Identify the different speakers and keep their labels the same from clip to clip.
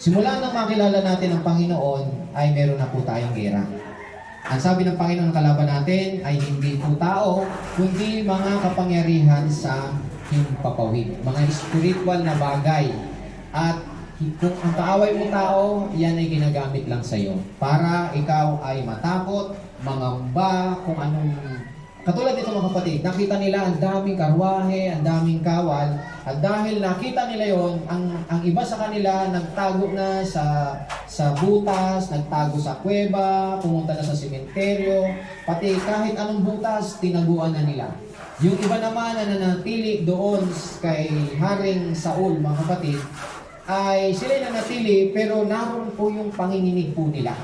Speaker 1: Simula nang makilala natin ang Panginoon, ay meron na po tayong gera. Ang sabi ng Panginoon, kalaban natin ay hindi po tao, kundi mga kapangyarihan sa himpapawid, mga spiritual na bagay. At kung ang kaaway mo tao, yan ay ginagamit lang sa iyo para ikaw ay matakot, mangamba, kung anong. Katulad dito mga kapatid, nakita nila ang daming karwahe, ang daming kawal, at dahil nakita nila yon, ang iba sa kanila nagtago na sa butas, nagtago sa kuweba, pumunta na sa sementeryo, pati kahit anong butas, tinaguan na nila. Yung iba naman na nanatili doon kay Haring Saul, mga kapatid, ay sila nanatili pero naroon po yung panginginig po nila.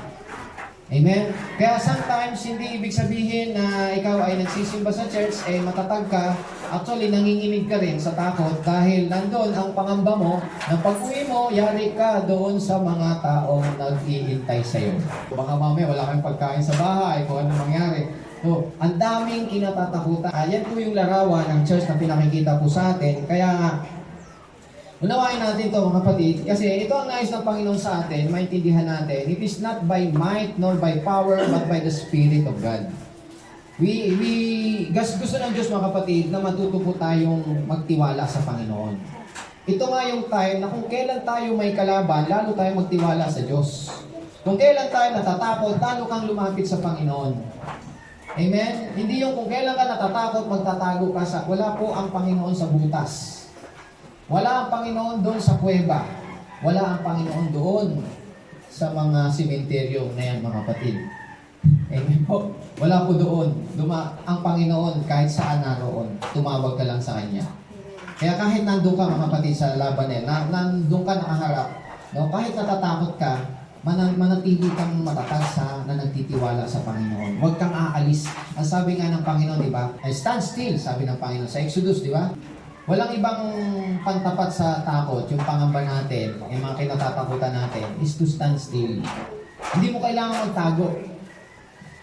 Speaker 1: Amen? Kaya sometimes, hindi ibig sabihin na ikaw ay nagsisimba sa church, matatag ka. Actually, nanginginig ka rin sa takot dahil nandun ang pangamba mo na pag-uwi mo, yari ka doon sa mga taong nag-iintay sa'yo. Baka mamaya wala kayong pagkain sa bahay, kung ano mangyari. So, ang daming kinatatakutan. Yan po yung larawan ng church na pinakikita po sa atin. Kaya nga, unawain natin ito mga kapatid, kasi ito ang nais ng Panginoon sa atin, maintindihan natin, it is not by might nor by power, but by the Spirit of God. Gusto ng Diyos mga kapatid na matuto po tayong magtiwala sa Panginoon. Ito nga yung time na kung kailan tayo may kalaban, lalo tayong magtiwala sa Diyos. Kung kailan tayo natatakot, lalo kang lumapit sa Panginoon. Amen? Hindi yung kung kailan ka natatakot, magtatago ka sa, wala po ang Panginoon sa butas. Wala ang Panginoon doon sa kuweba. Wala ang Panginoon doon sa mga sementeryo na yan, mga kapatid. Amen po. Wala po doon. Ang Panginoon, kahit saan naroon, tumawag ka lang sa Kanya. Kaya kahit nandun ka, mga kapatid, sa laban nandun ka nakaharap, no? Kahit natatakot ka, manatili kang matatag na nagtitiwala sa Panginoon. Huwag kang aalis. Ang sabi nga ng Panginoon, di ba? Stand still, sabi ng Panginoon sa Exodus, di ba? Walang ibang pantapat sa takot, yung pangamba natin, yung mga kinatatakutan natin, is to stand still. Hindi mo kailangan magtago.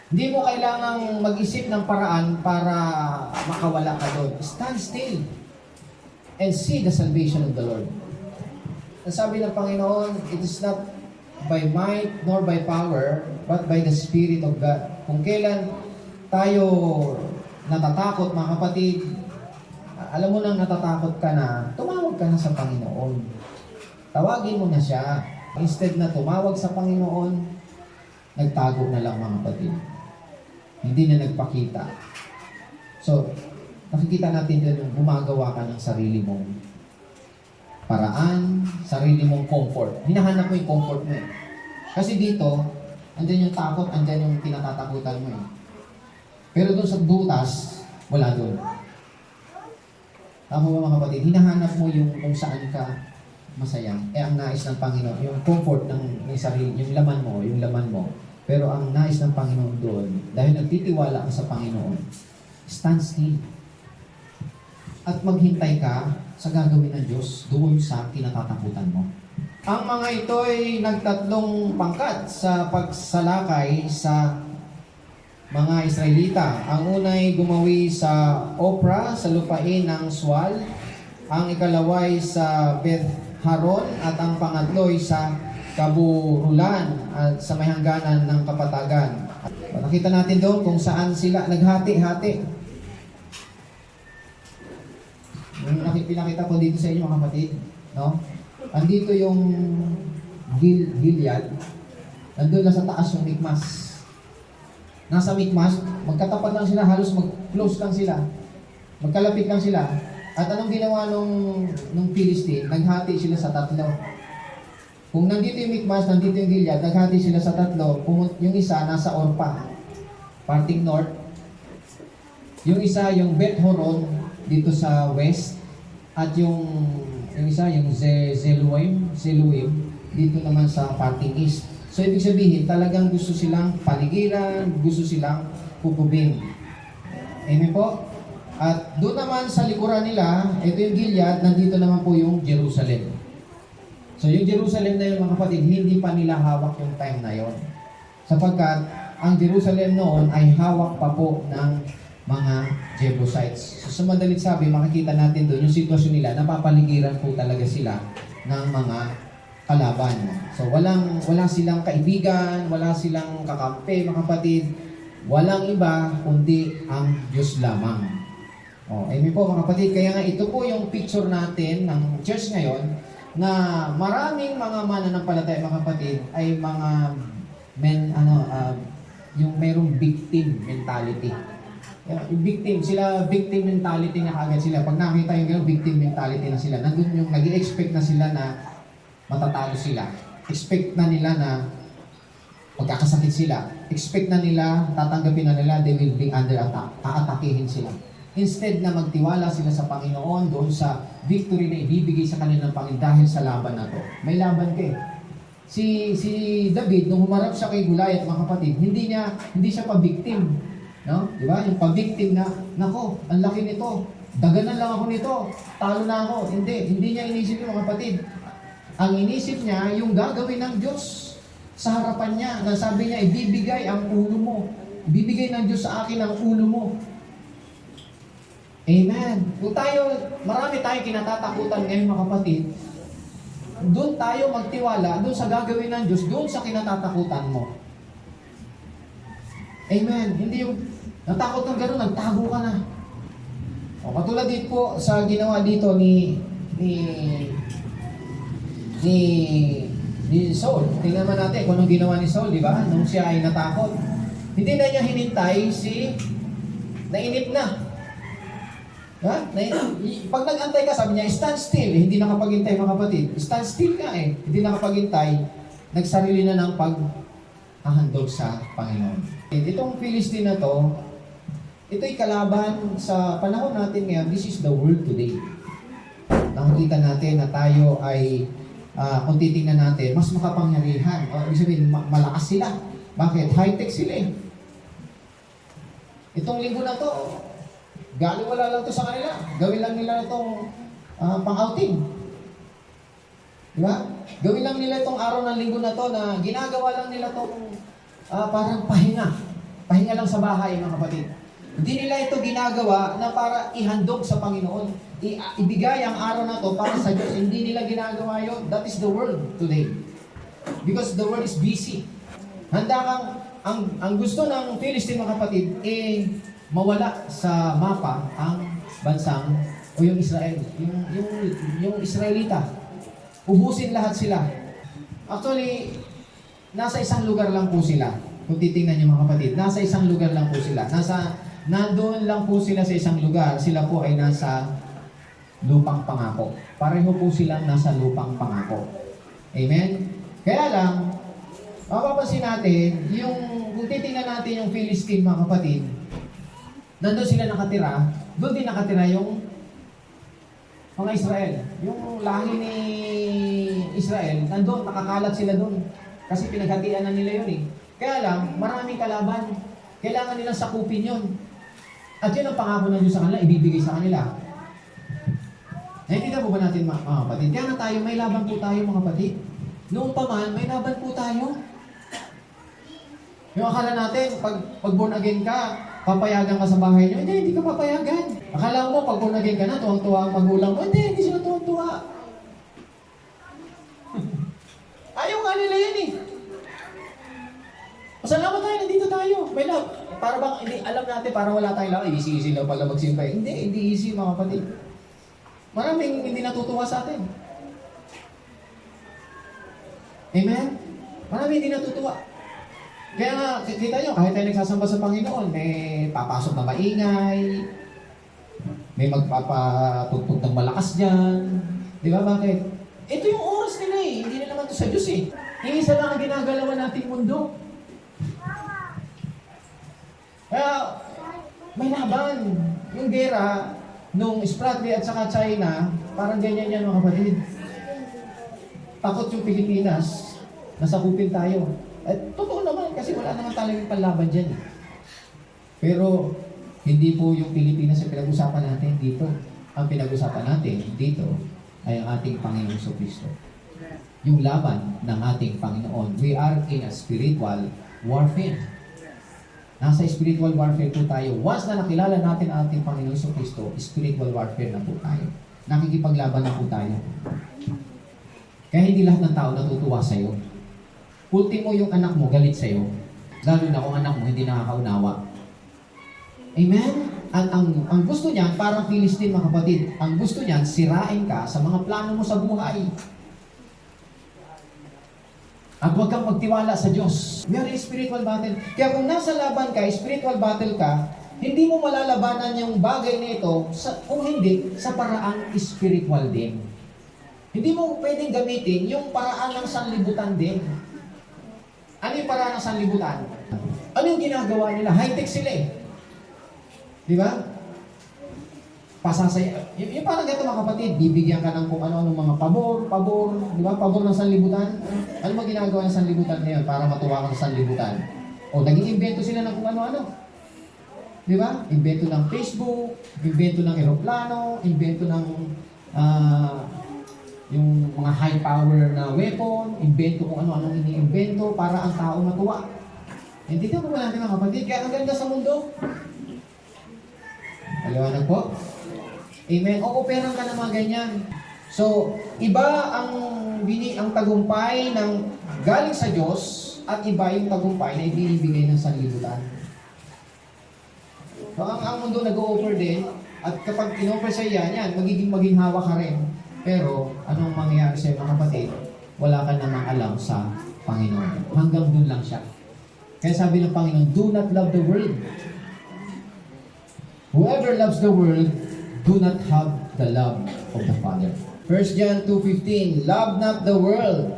Speaker 1: Hindi mo kailangan mag-isip ng paraan para makawala ka doon. Stand still and see the salvation of the Lord. Ang sabi ng Panginoon, it is not by might nor by power, but by the Spirit of God. Kung kailan tayo natatakot, mga kapatid, alam mo nang natatakot ka na, tumawag ka na sa Panginoon. Tawagin mo na siya. Instead na tumawag sa Panginoon, nagtago na lang, mga kapatid. Hindi na nagpakita. So, nakikita natin dyan yung gumagawa ka ng sarili mong paraan, sarili mong comfort. Hinahanap mo yung comfort mo eh. Kasi dito, andyan yung takot, andyan yung tinatatakutan mo eh. Pero doon sa butas, wala doon. Tama ba mga kapatid? Hinahanap mo yung kung saan ka masaya. Ang nais ng Panginoon, yung comfort ng sarili, yung laman mo. Pero ang nais ng Panginoon doon, dahil nagtitiwala ka sa Panginoon, stand still. At maghintay ka sa gagawin ng Diyos doon sa kinatatakutan mo. Ang mga ito ay nagtatlong pangkat sa pagsalakay sa mga Israelita. Ang unay gumawi sa Opra, sa lupain ng Swal. Ang ikalaway sa Beth Haron at ang pangatloy sa Kaburulan at sa may hangganan ng Kapatagan. Nakita natin doon kung saan sila naghati-hati. Yung pinakita ko dito sa inyo mga kapatid, no? Andito yung Gilead. Nandun na sa taas yung Mikmas. Nasa Mikmas, magkatapat lang sila, halos mag-close lang sila. Magkalapit lang sila. At anong ginawa nung Philistine? Naghati sila sa tatlo. Kung nandito yung Mikmas, nandito yung Gilead, naghati sila sa tatlo. Yung isa, nasa Orpa, parting north. Yung isa, yung Beth Horon, dito sa west. At yung isa, yung Zeluim, dito naman sa parting east. So, ibig sabihin, talagang gusto silang paligiran, gusto silang pupubing. Amen po? At doon naman sa likuran nila, ito yung Gilead, nandito naman po yung Jerusalem. So, yung Jerusalem na yun, mga kapatid, hindi pa nila hawak yung time na yon. Sapagkat, ang Jerusalem noon ay hawak pa po ng mga Jebusites. So, sa madalit sabi, makikita natin doon yung sitwasyon nila, napapaligiran po talaga sila ng mga kalaban. So wala silang kaibigan, wala silang kakampi, mga kapatid. Walang iba kundi ang Diyos lamang. Amen po mga kapatid. Kaya nga ito po yung picture natin ng church ngayon na maraming mga mananampalataya mga kapatid ay mga yung mayroong victim mentality. Yung victim mentality na kagad sila. Pag nakita yung gano'n, victim mentality na sila. Nandun yung nag-expect na sila na matatalo sila. Expect na nila na magkakasakit sila. Expect na nila, tatanggapin na nila, they will be under attack. Aatakihin sila. Instead na magtiwala sila sa Panginoon doon sa victory na ibibigay sa kanila ng Panginoon dahil sa laban na to. May laban ka eh. Si David, nung humarap siya kay Goliath, mga kapatid, hindi siya pa-victim. No? Di ba? Yung pa-victim na, nako, ang laki nito. Daganan lang ako nito. Talo na ako. Hindi niya inisip yung mga kapatid. Ang inisip niya, yung gagawin ng Diyos sa harapan niya. Na sabi niya, ibibigay ang ulo mo. Ibibigay ng Diyos sa akin ang ulo mo. Amen. Kung marami tayong kinatatakutan ngayon mga kapatid, doon tayo magtiwala, doon sa gagawin ng Diyos, doon sa kinatatakutan mo. Amen. Hindi yung natakot ng gano'n, nagtago ka na. Katulad dito po sa ginawa dito ni Saul. Tingnan naman natin kung anong ginawa ni Saul, di ba? Nung siya ay natakot. Hindi na niya hinintay nainip na. Ha? Pag nag-antay ka, sabi niya, stand still. Hindi nakapaghintay mga kapatid. Stand still ka eh. Hindi nakapaghintay. Nagsarili na ng paghahandog sa Panginoon. Itong Philistine na to, ito'y kalaban sa panahon natin ngayon. This is the world today. Nakikita natin na tayo ay, kung titingnan natin, mas makapangyarihan. Ibig sabihin, malakas sila. Bakit? High-tech sila eh. Itong linggo na to, galing wala lang to sa kanila. Gawin lang nila itong pang-outing. Di ba? Gawin lang nila itong araw ng linggo na to na ginagawa lang nila itong parang pahinga. Pahinga lang sa bahay, mga kapatid. Hindi nila ito ginagawa na para ihandog sa Panginoon. Ibigay ang araw na to para sa Diyos. Hindi nila ginagawa yun. That is the world today. Because the world is busy. Handa kang, ang gusto ng Philistine, mga kapatid, mawala sa mapa ang bansang o yung Israel, yung Israelita. Ubusin lahat sila. Actually, nasa isang lugar lang po sila. Kung titingnan niyo mga kapatid, nasa isang lugar lang po sila. Nandoon lang po sila sa isang lugar. Sila po ay nasa lupang pangako. Pareho po silang nasa lupang pangako. Amen? Kaya lang, mapapansin natin, kung titingnan natin yung Philistine, mga kapatid, nandun sila nakatira, doon din nakatira yung mga Israel. Yung lahi ni Israel, nandun, nakakalat sila doon. Kasi pinaghatian na nila yun eh. Kaya lang, maraming kalaban. Kailangan nilang sakupin yun. At yun ang pangako ng Diyos sa kanila, ibibigay sa kanila. Naintindihan po ba natin mga kapatid? Kaya na tayo, may laban po tayo mga kapatid. Noong pa man, may laban po tayo. Yung akala natin, pag born again ka, papayagan ka sa bahay nyo, hindi ka papayagan. Akala mo, pag born again ka na, tuwang-tuwa ang magulang mo, hindi sila tuwang-tuwa. Ayaw nga nila yan eh. Pasalamat tayo, nandito tayo. May love. Para bang, hindi, alam natin, para wala tayong lang, easy lang pala magsimpay. Hindi easy mga kapatid. Maraming hindi natutuwa sa atin. Amen? Maraming hindi natutuwa. Kaya nga, kita nyo, kahit tayo nagsasamba sa Panginoon, may papasok na maingay, may magpapatugtog ng malakas dyan. Di ba? Bakit? Ito yung oras nila eh. Hindi na naman ito sa Diyos eh. Yung isa lang ang ginagalawan nating mundo. Kaya, may laban. Yung gera, nung Spratly at saka China, parang ganyan yan mga kapatid. Takot yung Pilipinas, nasakupin tayo. Totoo naman, kasi wala naman talagang panlaban dyan. Pero, hindi po yung Pilipinas ang pinag-usapan natin dito. Ang pinag-usapan natin dito ay ang ating Panginoon Jesucristo. Yung laban ng ating Panginoon. We are in a spiritual warfare. Nasa spiritual warfare po tayo. Once na nakilala natin ang ating Panginoon Jesucristo, spiritual warfare na po tayo. Nakikipaglaban na po tayo. Kaya hindi lahat ng tao natutuwa sa'yo. Ultimo yung anak mo, galit sa'yo. Lalo na kung anak mo hindi nakakaunawa. Amen? Ang gusto niyan, parang Philistine mga kapatid, ang gusto niyan, sirain ka sa mga plano mo sa buhay. At huwag kang magtiwala sa Diyos. We are in spiritual battle. Kaya kung nasa laban ka, spiritual battle ka, hindi mo malalabanan yung bagay na ito kung hindi sa paraang spiritual din. Hindi mo pwedeng gamitin yung paraan ng sanlibutan din. Ano yung paraan ng sanlibutan? Ano yung ginagawa nila? High-tech sila eh. Di ba? Pasasaya. Yung parang ganito mga kapatid, bibigyan ka ng kung ano-anong mga pabor, di ba? Pabor ng sanlibutan. Ano ba ginagawa ng sanlibutan ngayon para matuwa ka sa sanlibutan? O, naging invento sila ng kung ano-ano. Di ba? Invento ng Facebook, invento ng eroplano, invento ng yung mga high power na weapon, invento kung ano-anong ini-invento para ang tao matuwa. Hindi ito po natin mga kapatid. Kaya ang ganda sa mundo. Paliwanag po? Amen. O operang ka ng mga ganyan. So, iba ang tagumpay ng galing sa Diyos at iba yung tagumpay na ibinibigay ng sanlibutan. So, ang mundo nag-o-offer din at kapag in-offer sa yan, magiging maginhawa ka rin. Pero, anong mangyayari sa mga kapatid? Wala ka namang alam sa Panginoon. Hanggang dun lang siya. Kaya sabi ng Panginoon, do not love the world. Whoever loves the world, do not have the love of the Father. 1 John 2:15, love not the world,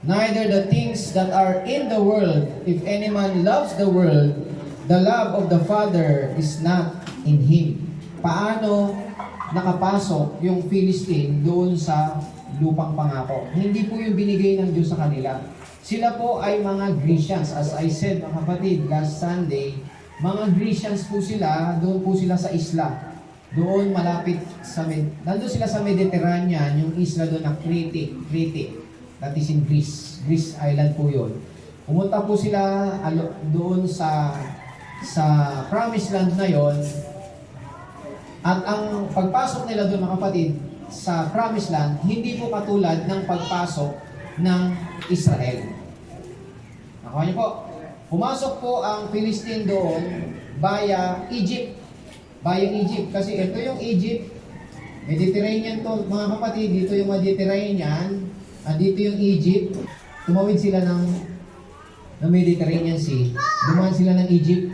Speaker 1: neither the things that are in the world. If any man loves the world, the love of the Father is not in him. Paano nakapasok yung Philistine doon sa lupang pangako? Hindi po yung binigay ng Diyos sa kanila. Sila po ay mga Grecians. As I said, mga kapatid, last Sunday, mga Grecians po sila, doon po sila sa isla. Doon malapit sa, nandun sila sa Mediterranean, yung isla doon na Crete. That is in Greece. Greece island po yun. Pumunta po sila doon sa Promised Land na yon. At ang pagpasok nila doon mga kapatid sa Promised Land, hindi po katulad ng pagpasok ng Israel. Nakuha niyo po? Pumasok po ang Philistine doon via Egypt. Kasi ito yung Egypt, Mediterranean to mga kapatid, dito yung Mediterranean, at dito yung Egypt. Tumawid sila ng Mediterranean Sea. Dumaan sila ng Egypt.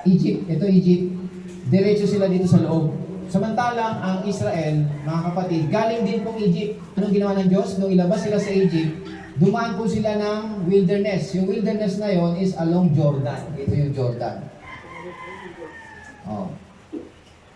Speaker 1: Ito Egypt. Diretso sila dito sa loob. Samantalang ang Israel, mga kapatid, galing din pong Egypt. Anong ginawa ng Diyos? Nung ilabas sila sa Egypt, dumaan po sila ng wilderness. Yung wilderness na yon is along Jordan. Ito yung Jordan. Oh.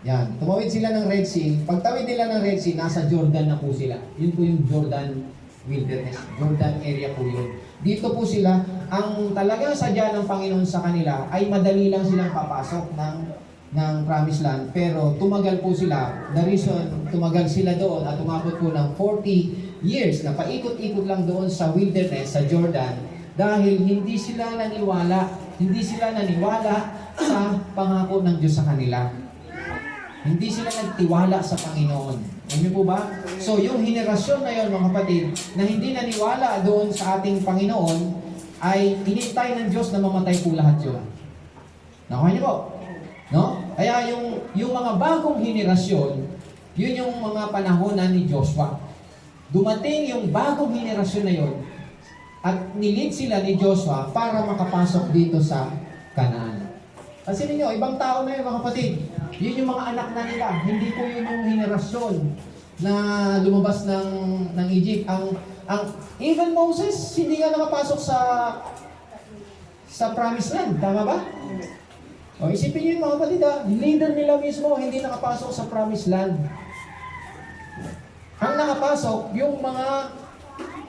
Speaker 1: Yan. Tumawid sila ng Red Sea. Pagtawid nila ng Red Sea, nasa Jordan na po sila. Yun po yung Jordan wilderness. Jordan area po yun. Dito po sila, ang talagang sadya ng Panginoon sa kanila ay madali lang silang papasok ng Promised Land. Pero tumagal po sila. The reason tumagal sila doon at umabot po ng 40 years na paikot-ikot lang doon sa wilderness, sa Jordan, dahil hindi sila naniwala sa pangako ng Diyos sa kanila. Hindi sila nagtiwala sa Panginoon. Alam niyo po ba? So, yung henerasyon na yun, mga kapatid, na hindi naniwala doon sa ating Panginoon, ay inintay ng Diyos na mamatay po lahat yun. Nakuha niyo po? No? Kaya yung mga bagong henerasyon, yun yung mga panahon na ni Joshua. Dumating yung bagong henerasyon na yun, at nilid sila ni Joshua para makapasok dito sa Canaan. Kasi ninyo, ibang tao na yun, mga kapatid. Yun yung mga anak na nila. Hindi po yun yung henerasyon na lumabas ng Egypt. Even Moses, hindi nga nakapasok sa Promised Land. Tama ba? O, isipin nyo yung mga kapatid, leader nila mismo, hindi nakapasok sa Promised Land. Ang nakapasok, yung mga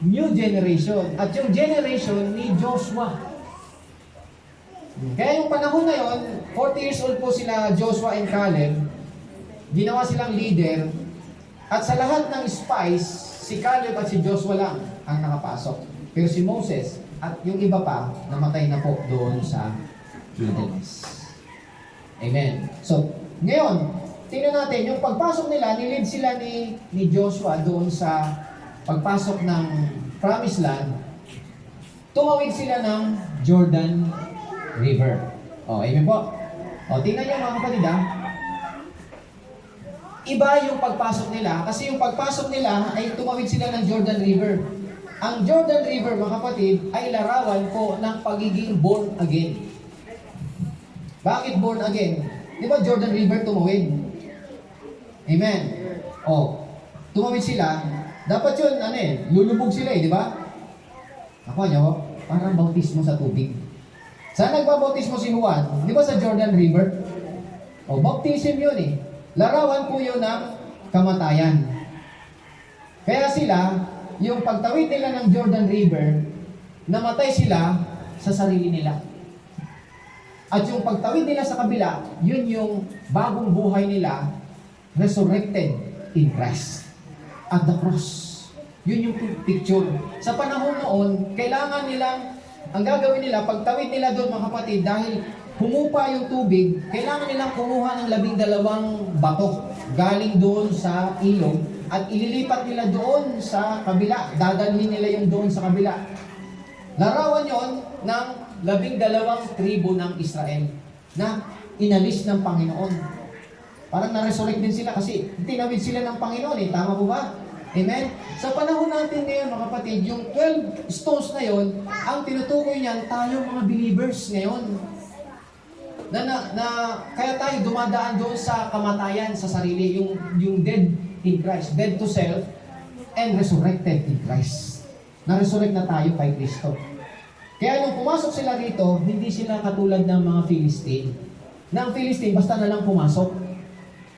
Speaker 1: new generation. At yung generation ni Joshua. Kaya yung panahon na yon, 40 years old po sila Joshua and Caleb. Ginawa silang leader. At sa lahat ng spies, si Caleb at si Joshua lang ang nakapasok. Pero si Moses at yung iba pa, namatay na po doon sa wilderness. Amen. So, ngayon, tingnan natin, yung pagpasok nila, nilid sila ni Joshua doon sa pagpasok ng Promised Land, tumawid sila ng Jordan River. Amen po. Tingnan niyo mga kapatid iba yung pagpasok nila kasi yung pagpasok nila ay tumawid sila ng Jordan River. Ang Jordan River, mga kapatid, ay larawan po ng pagiging born again. Bakit born again? Di ba Jordan River tumawid? Amen. Tumawid sila. Dapat yun, lulubog sila di ba? Ako nyo, parang bautismo sa tubig. Saan nagbabautismo si Juan? Di ba sa Jordan River? Baptism yun Larawan po yun ng kamatayan. Kaya sila, yung pagtawid nila ng Jordan River, namatay sila sa sarili nila. At yung pagtawid nila sa kabila, yun yung bagong buhay nila, resurrected in Christ. At the cross. Yun yung picture. Sa panahon noon, kailangan nilang, ang gagawin nila, pagtawid nila doon mga kapatid, dahil humupa yung tubig, kailangan nilang kumuha ng 12 bato galing doon sa ilog at ililipat nila doon sa kabila. Dadalhin nila yung doon sa kabila. Larawan yon ng 12 tribo ng Israel na inalis ng Panginoon. Parang na-resurrect din sila kasi tinawid sila ng Panginoon Tama po ba? Amen? Sa panahon natin ngayon mga kapatid, yung 12 stones na yon, ang tinutukoy niyan tayo mga believers ngayon. Kaya tayo dumadaan doon sa kamatayan sa sarili, yung dead in Christ, dead to self, and resurrected in Christ. Na-resurrect na tayo kay Kristo. Kaya nung pumasok sila rito, hindi sila katulad ng mga Philistine. Na ang Philistine, basta na lang pumasok.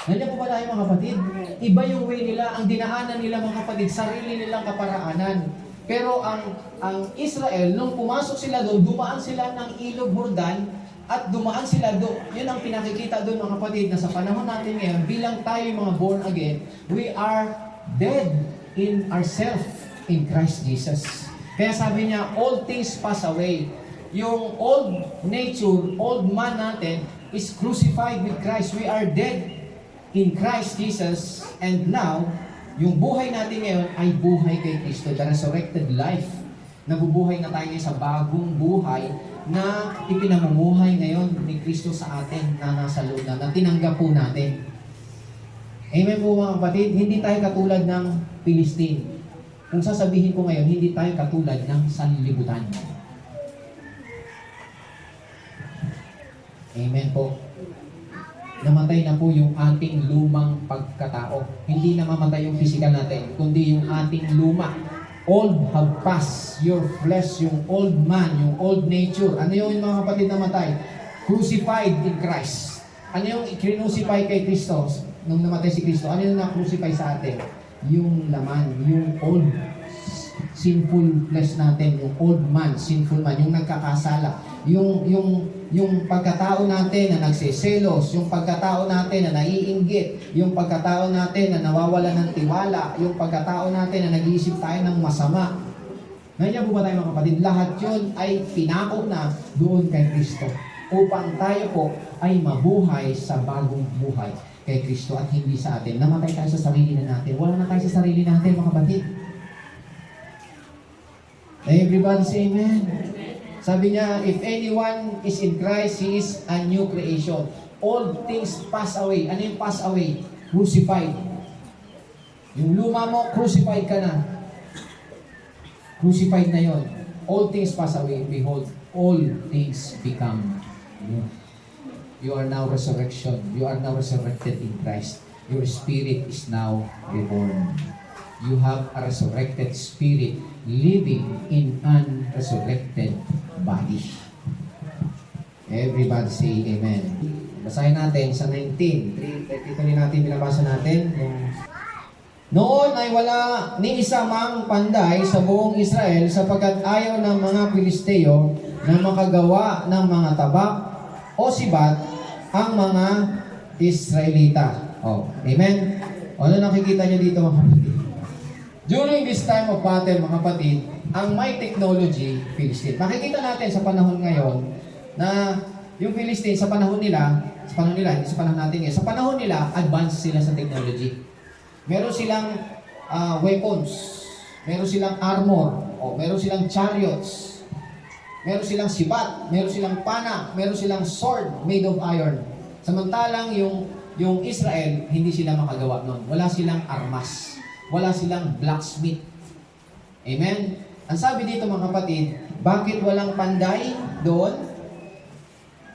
Speaker 1: Nandiyan po ba tayo mga kapatid? Iba yung way nila, ang dinaanan nila mga kapatid, sarili nilang kaparaanan. Pero ang Israel, nung pumasok sila doon, dumaan sila ng ilog Jordan, at dumaan sila doon. Yun ang pinakikita doon mga kapatid na sa panahon natin ngayon, bilang tayo mga born again, we are dead in ourselves in Christ Jesus. Kaya sabi niya, all things pass away. Yung old nature, old man natin is crucified with Christ. We are dead in Christ Jesus. And now, yung buhay natin ngayon ay buhay kay Kristo, the resurrected life. Nabubuhay na tayo sa bagong buhay na ipinamumuhay ngayon ni Kristo sa atin na nasa loob na tinanggap po natin. Amen po mga kapatid, hindi tayo katulad ng Philistine. Kung sasabihin ko ngayon, hindi tayo katulad ng sanlibutan. Amen po. Namatay na po yung ating lumang pagkatao. Hindi na mamatay yung physical natin, kundi yung ating luma. Old have passed, your flesh, yung old man, yung old nature. Ano yung mga kapatid na matay? Crucified in Christ. Ano yung crucify kay Kristo? Nung namatay si Kristo, ano yung na-crucify sa atin? Yung laman, yung old sinful flesh natin, yung old man, sinful man, yung nagkakasala. Yung pagkatao natin na nagseselos, yung pagkatao natin na naiinggit, yung pagkatao natin na nawawala ng tiwala, yung pagkatao natin na nag-iisip tayo ng masama. Nandiyan po ba tayo mga kapatid? Lahat yun ay pinako na doon kay Kristo upang tayo po ay mabuhay sa bagong buhay kay Kristo at hindi sa atin. Namatay tayo sa sarili na natin. Wala na tayo sa sarili natin mga kapatid. Everybody say amen. Sabi niya, if anyone is in Christ, he is a new creation. All things pass away. Ano yung pass away? Crucified. Yung luma mo, crucified ka na. Crucified na yon. All things pass away. Behold, all things become new. You are now resurrection. You are now resurrected in Christ. Your spirit is now reborn. You have a resurrected spirit living in an resurrected body. Everybody say amen. Basahin natin sa 19. Ito rin natin, binabasa natin. Noon ay wala ni isa mang panday sa buong Israel sapagkat ayaw ng mga Pilisteo na makagawa ng mga tabak o sibat ang mga Israelita. Amen? Ano nakikita niyo dito mga kapatid? During this time of battle, mga kapatid, ang may technology, Philistine. Makikita natin sa panahon ngayon na yung Philistine sa panahon nila, hindi sa panahon natin ngayon, sa panahon nila, advanced sila sa technology. Meron silang weapons. meron silang armor, o meron silang chariots, meron silang sibat, meron silang pana, meron silang sword made of iron. Samantalang yung Israel, hindi sila makagawa nun. Wala silang armas. Wala silang blacksmith. Amen? Ang sabi dito mga kapatid, bakit walang panday doon?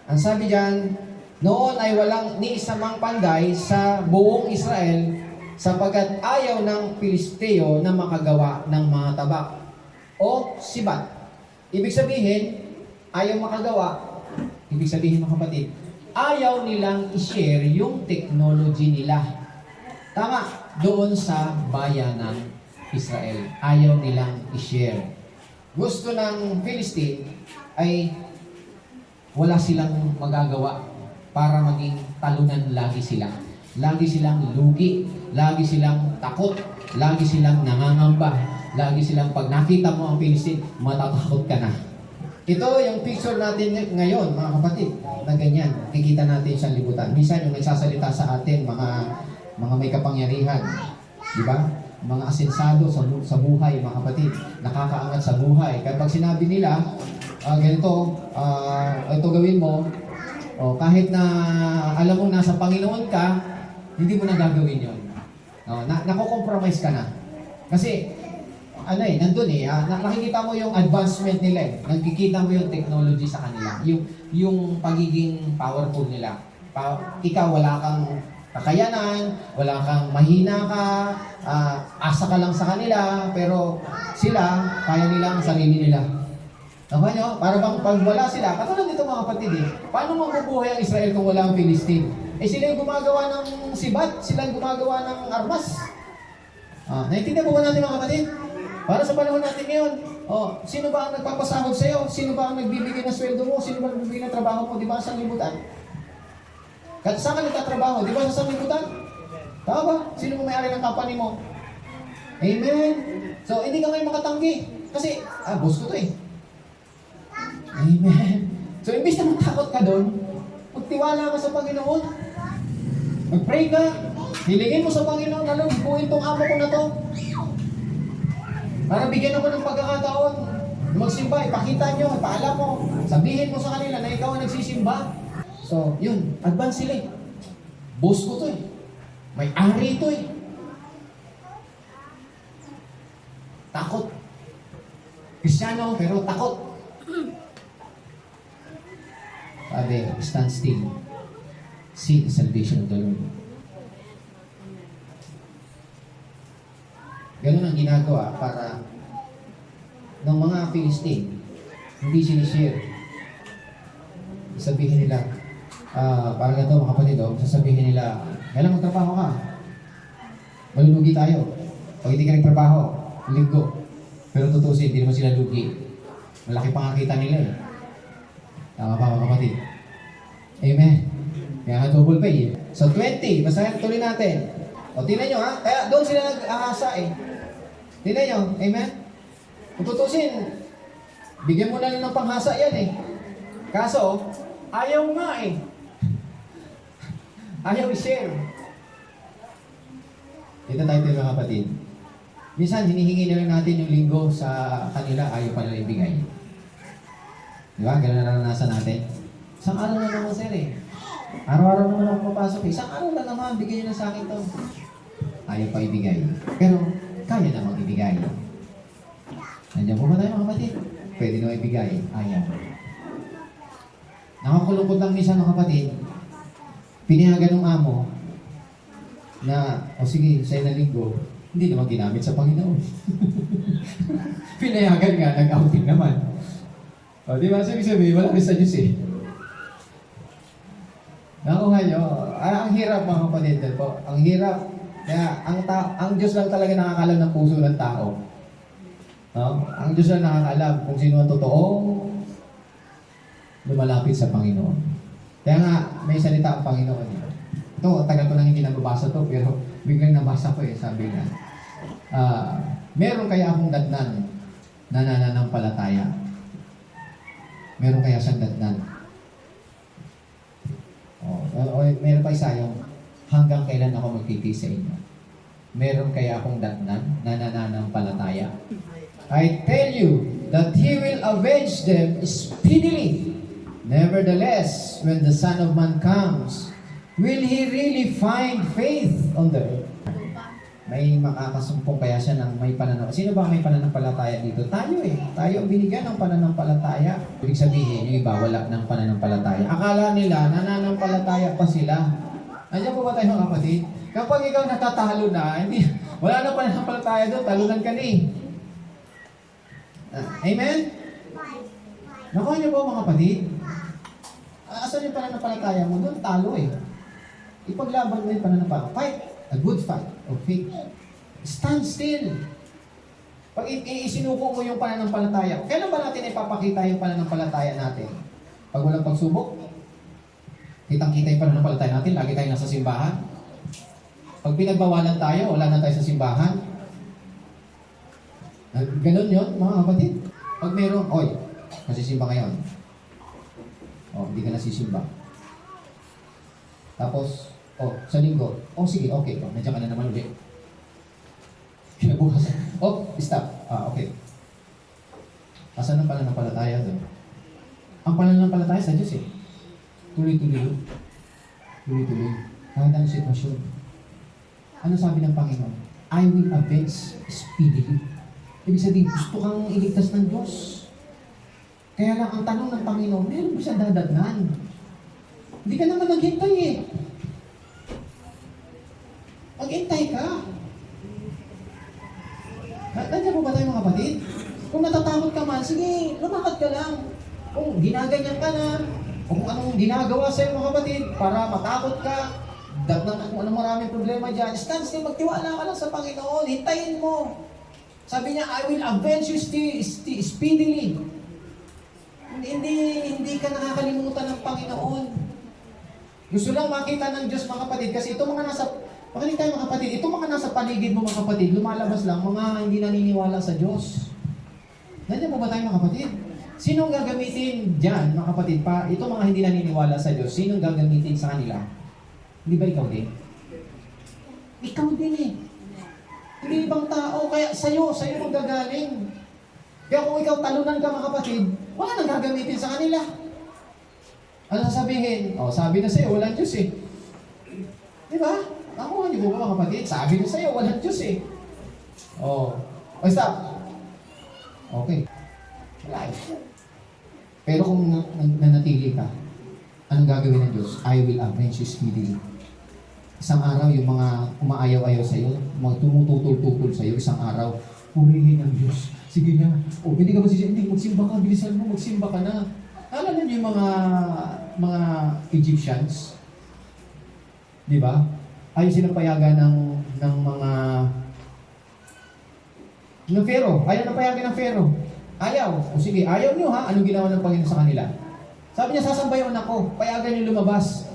Speaker 1: Ang sabi diyan, noon ay walang ni isa mang panday sa buong Israel sapagkat ayaw ng Pilisteo na makagawa ng mga tabak o sibat. Ibig sabihin, ayaw makagawa. Ibig sabihin mga kapatid, ayaw nilang i-share yung technology nila. Tama, doon sa bayan ng Israel. Ayaw nilang i-share. Gusto ng Philistine ay wala silang magagawa para maging talunan lagi sila. Lagi silang lugi, lagi silang takot, lagi silang nangangamba, lagi silang pag nakita mo ang Philistine, matatakot ka na. Ito yung picture natin ngayon, mga kapatid, na ganyan. Kikita natin sa libutan. Minsan yung nagsasalita sa atin, mga may kapangyarihan. Di ba? Mga asensado sa buhay, mga kapatid. Nakakaangat sa buhay. Kaya pag sinabi nila, ganito, ito gawin mo, kahit na alam mo nasa Panginoon ka, hindi mo na gagawin yun. Nako-compromise ka na. Kasi, nandun nakikita mo yung advancement nila eh. Nakikita mo yung technology sa kanila. Yung pagiging powerful nila. Ikaw, wala kang kakayanan, wala kang mahina ka, asa ka lang sa kanila, pero sila, kaya nila ang sarili nila. Tama nyo? Para bang pag wala sila, katulad dito mga kapatid paano mabubuhay ang Israel kung wala ang Philistine? Sila yung gumagawa ng sibat, sila yung gumagawa ng armas. Naintindihan mo ba natin mga kapatid? Para sa panahon natin ngayon, sino ba ang nagpapasahod sa iyo? Sino ba ang nagbibigay ng sweldo mo? Sino ba ang nagbibigay ng trabaho mo? Di ba sa libutan? Saan ka nagtatrabaho? Di ba sa libutan? Tama ba? Sino mo may-ari ng company mo? Amen? So, hindi ka ngayon makatanggi. Kasi, boss ko to eh. Amen. So, imbis na matakot ka doon, magtiwala ka sa Panginoon. Mag-pray ka. Hilingin mo sa Panginoon, buuin tong amo ko na to. Para bigyan ako ng pagkakataon. Magsimba, ipakita nyo, ipaalam mo. Sabihin mo sa kanila na ikaw ang nagsisimba. So, yun. Advance sila eh. Boss ko to eh. May-ari ito eh. Takot. Kristyano, pero takot. Sabi, stand still. See the salvation of the Lord. Ganun ang ginagawa para ng mga Philistine, hindi sinishare. Sabihin nila, parang ito mga kapatid, sasabihin nila, kailan magtrabaho ka? Malulugi tayo. Pag hindi ka nagtrabaho, linggo. Pero tutusin, hindi naman sila lugi. Malaki pangakita nila eh. Tama ba mga kapatid? Amen. Kaya nga double pay eh. So 20, basahin tuloy natin. Tingnan nyo kaya doon sila nag-aasa eh. Tingnan nyo, amen? Kung tutusin, bigyan mo na lang ng panghasa yan eh. Kaso, ayaw nga eh. Ayaw i-share. Ito tayo mga kapatid. Minsan, hinihingi na lang natin yung linggo sa kanila, ayaw pa nila ibigay. Di ba? Ganun na naranasan natin. Isang araw na naman, sir eh. Araw-araw naman ako papasok eh. Isang araw na naman, bigay nyo na sa akin to. Ayaw pa ibigay. Pero, kaya namang ibigay. Nandiyan po ba tayo mga kapatid? Pwede naman ibigay. Ayaw. Nakakulungkot lang minsan mga kapatid. Pinayagan ng amo na, sige, sa'yo na linggo, hindi naman ginamit sa Panginoon. Pinayagan nga, nag-outing naman. Di ba? Sabi, wala rin sa Diyos eh. Nakuha nyo, ang hirap mga kapatid po. Ang hirap. Kaya, ang Diyos lang talaga nakakalam ng puso ng tao. Ang Diyos lang nakakalam kung sino ang totoo lumalapit sa Panginoon. Kaya nga, may salita ang Panginoon. Ito, tagal ko lang hindi nababasa to, pero biglang nabasa ko sabi nga, meron kaya akong datnan na nananampalataya? Meron kaya siyang datnan? Meron pa isa yung hanggang kailan ako magtitiis sa inyo. Meron kaya akong datnan na nananampalataya? I tell you that He will avenge them speedily. Nevertheless, when the Son of Man comes, will He really find faith on the earth? May makakasumpong kaya siya ng may pananampalataya. Sino ba may pananampalataya dito? Tayo eh. Tayo ang binigyan ng pananampalataya. Ibig sabihin, yung iba wala ng pananampalataya. Akala nila, nananampalataya pa sila. Nandiyan po ba tayo mga kapatid? Kapag ikaw natatalo na, hindi, wala na pananampalataya doon, talunan ka na eh. Amen? Nakuha niyo po mga kapatid? Asan yung pananampalataya mo? Doon talo eh. Ipaglaban mo yung pananampalataya. Fight a good fight of faith. Stand still. Pag isinuko mo yung pananampalataya, kailan ba natin ipapakita yung pananampalataya natin? Pag walang pagsubok? Kitang-kita yung pananampalataya natin, lagi tayo nasa simbahan. Pag pinagbawalan tayo, wala na tayo sa simbahan. Ganun yun, mga kapatid. Pag meron, oy, nasisimba ngayon. Hindi ka nasisimba. Tapos, sa linggo, sige, okay. Nandiyan ka na naman ulit. Kinabukasan. Stop. Okay. Asan ang pananampalataya doon? Ang pananampalataya sa Diyos eh. Tuloy-tuloy. Tuloy-tuloy. Kahit anong sitwasyon. Ano sabi ng Panginoon? I will avenge speedily. Ibig sabihin, gusto kang iligtas ng Diyos. Kaya lang, ang tanong ng Panginoon, meron mo siya dadatnan. Hindi ka naman naghintay eh. Maghintay ka. Nandiyan po ba tayo mga kapatid? Kung natatakot ka man, sige, lumakad ka lang. Kung ginaganyan ka na, kung anong ginagawa sa'yo mga kapatid, para matakot ka, datnan kung anong maraming problema dyan, stand still, magtiwala ka lang sa Panginoon, hintayin mo. Sabi niya, I will avenge you speedily. Hindi ka nakakalimutan ng Panginoon. Gusto lang makita ng Diyos mga kapatid, kasi ito mga nasa, makinig tayo mga kapatid, ito mga nasa paligid mo mga kapatid, lumalabas lang, mga hindi naniniwala sa Diyos. Nandiyan po ba tayo mga kapatid? Sinong gagamitin dyan mga kapatid pa? Ito mga hindi naniniwala sa Diyos, sinong gagamitin sa kanila? Hindi ba ikaw din? Ikaw din eh. Hindi ibang tao, kaya sa'yo magagaling. Kaya kung ikaw talunan ka mga kapatid, wala nang gagamitin sa kanila. Ano sasabihin? Sabi na sa'yo, walang Diyos eh. Di ba? Ako, hindi mo ba mga kapatid? Sabi na sa'yo, walang Diyos eh. Stop. Okay. Wala eh. Pero kung nanatili ka, anong gagawin ng Diyos? I will avenge you speedily. Isang araw, yung mga umaayaw-ayaw sa'yo, mga tumututol-tutol sa'yo, isang araw, purihin ang Diyos. Sige na. Hindi ka masisya. Hindi, magsimba ka. Bilisan mo, magsimba ka na. Alam niyo yung mga Egyptians? Di ba? Ayaw silang payagan ng mga ng Pharaoh. Ayaw na payagan ng Pharaoh. Ayaw. Sige, ayaw niyo ha. Anong ginawa ng Panginoon sa kanila? Sabi niya, sasambay yung anak ko. Payagan niyo lumabas.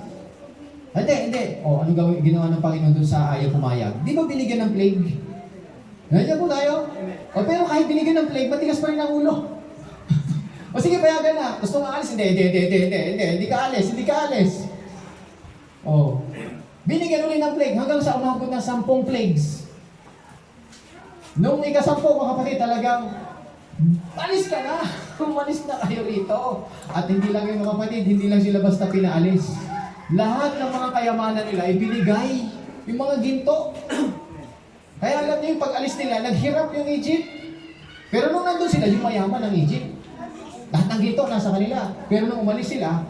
Speaker 1: Hindi. Anong ginawa ng Panginoon doon sa ayaw pumayag? Di ba binigyan ng plague? Nandiyan po tayo? Pero kahit binigyan ng plague, matigas pa rin ang ulo. Sige, payagan na. Gusto nga alis? Hindi ka alis. Binigyan ulit ng plague hanggang sa umabot ng 10 plagues. Nung ika-10, mga kapatid, talagang alis ka na. Umalis na kayo rito. At hindi lang yung mga kapatid, hindi lang sila basta pinaalis. Lahat ng mga kayamanan nila ibinigay. Yung mga ginto. Kaya alam niyo yung pag-alis nila, naghirap yung Egypt. Pero nung nandun sila, yung mayaman ng Egypt. Lahat ng ginto nasa kanila. Pero nung umalis sila,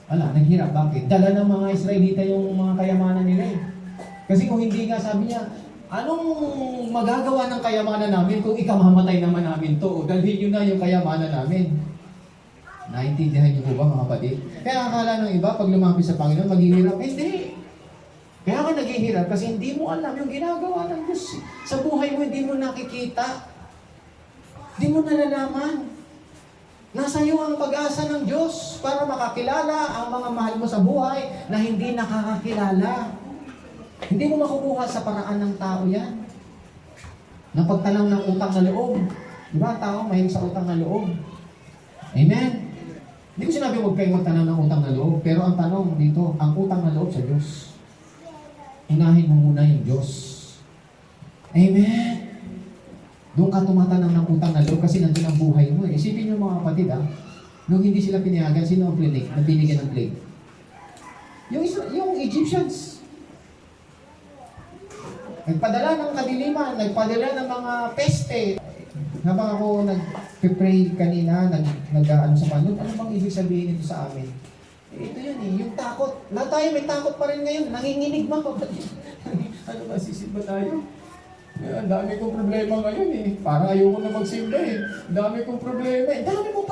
Speaker 1: naghirap. Bakit? Dala ng mga Israelita yung mga kayamanan nila eh. Kasi kung hindi nga, sabi niya, anong magagawa ng kayamanan namin kung ikamamatay naman namin to? Dalhin nyo na yung kayamanan namin. Naintindihan niyo po ba mga kapatid? Kaya akala ng iba, pag lumapit sa Panginoon, maghihirap. Hindi. Kaya ka naghihirap kasi hindi mo alam yung ginagawa ng Diyos. Sa buhay mo, hindi mo nakikita. Hindi mo nalalaman. Nasa iyo ang pag-asa ng Diyos para makakilala ang mga mahal mo sa buhay na hindi nakakakilala. Hindi mo makukuha sa paraan ng tao yan. Napagtanong ng utang na loob. Di ba? Tao mahilig sa utang na loob. Amen? Hindi ko sinabi huwag kayong magtanong ng utang na loob. Pero ang tanong dito, ang utang na loob sa Diyos. Unahin mo muna yung Diyos. Amen? Doon ka tumatanang ng utang na loob kasi nandun ang buhay mo. Isipin niyo mga kapatid, nung hindi sila pinayagan, sino ang plague? Nabinigyan ng plague? Yung Egyptians. Nagpadala ng kadiliman, nagpadala ng mga peste. Habang ako nag-pray kanina, nag-ano sa Panginoon, ano bang ibig sabihin nito sa amin? Ito yun yung takot. Lahat tayo may takot pa rin ngayon. Nanginginig ba kapatid? Ano ba, sisimba tayo? Ang dami kong problema ngayon Parang ayoko na magsimba Ang dami kong problema Dami mong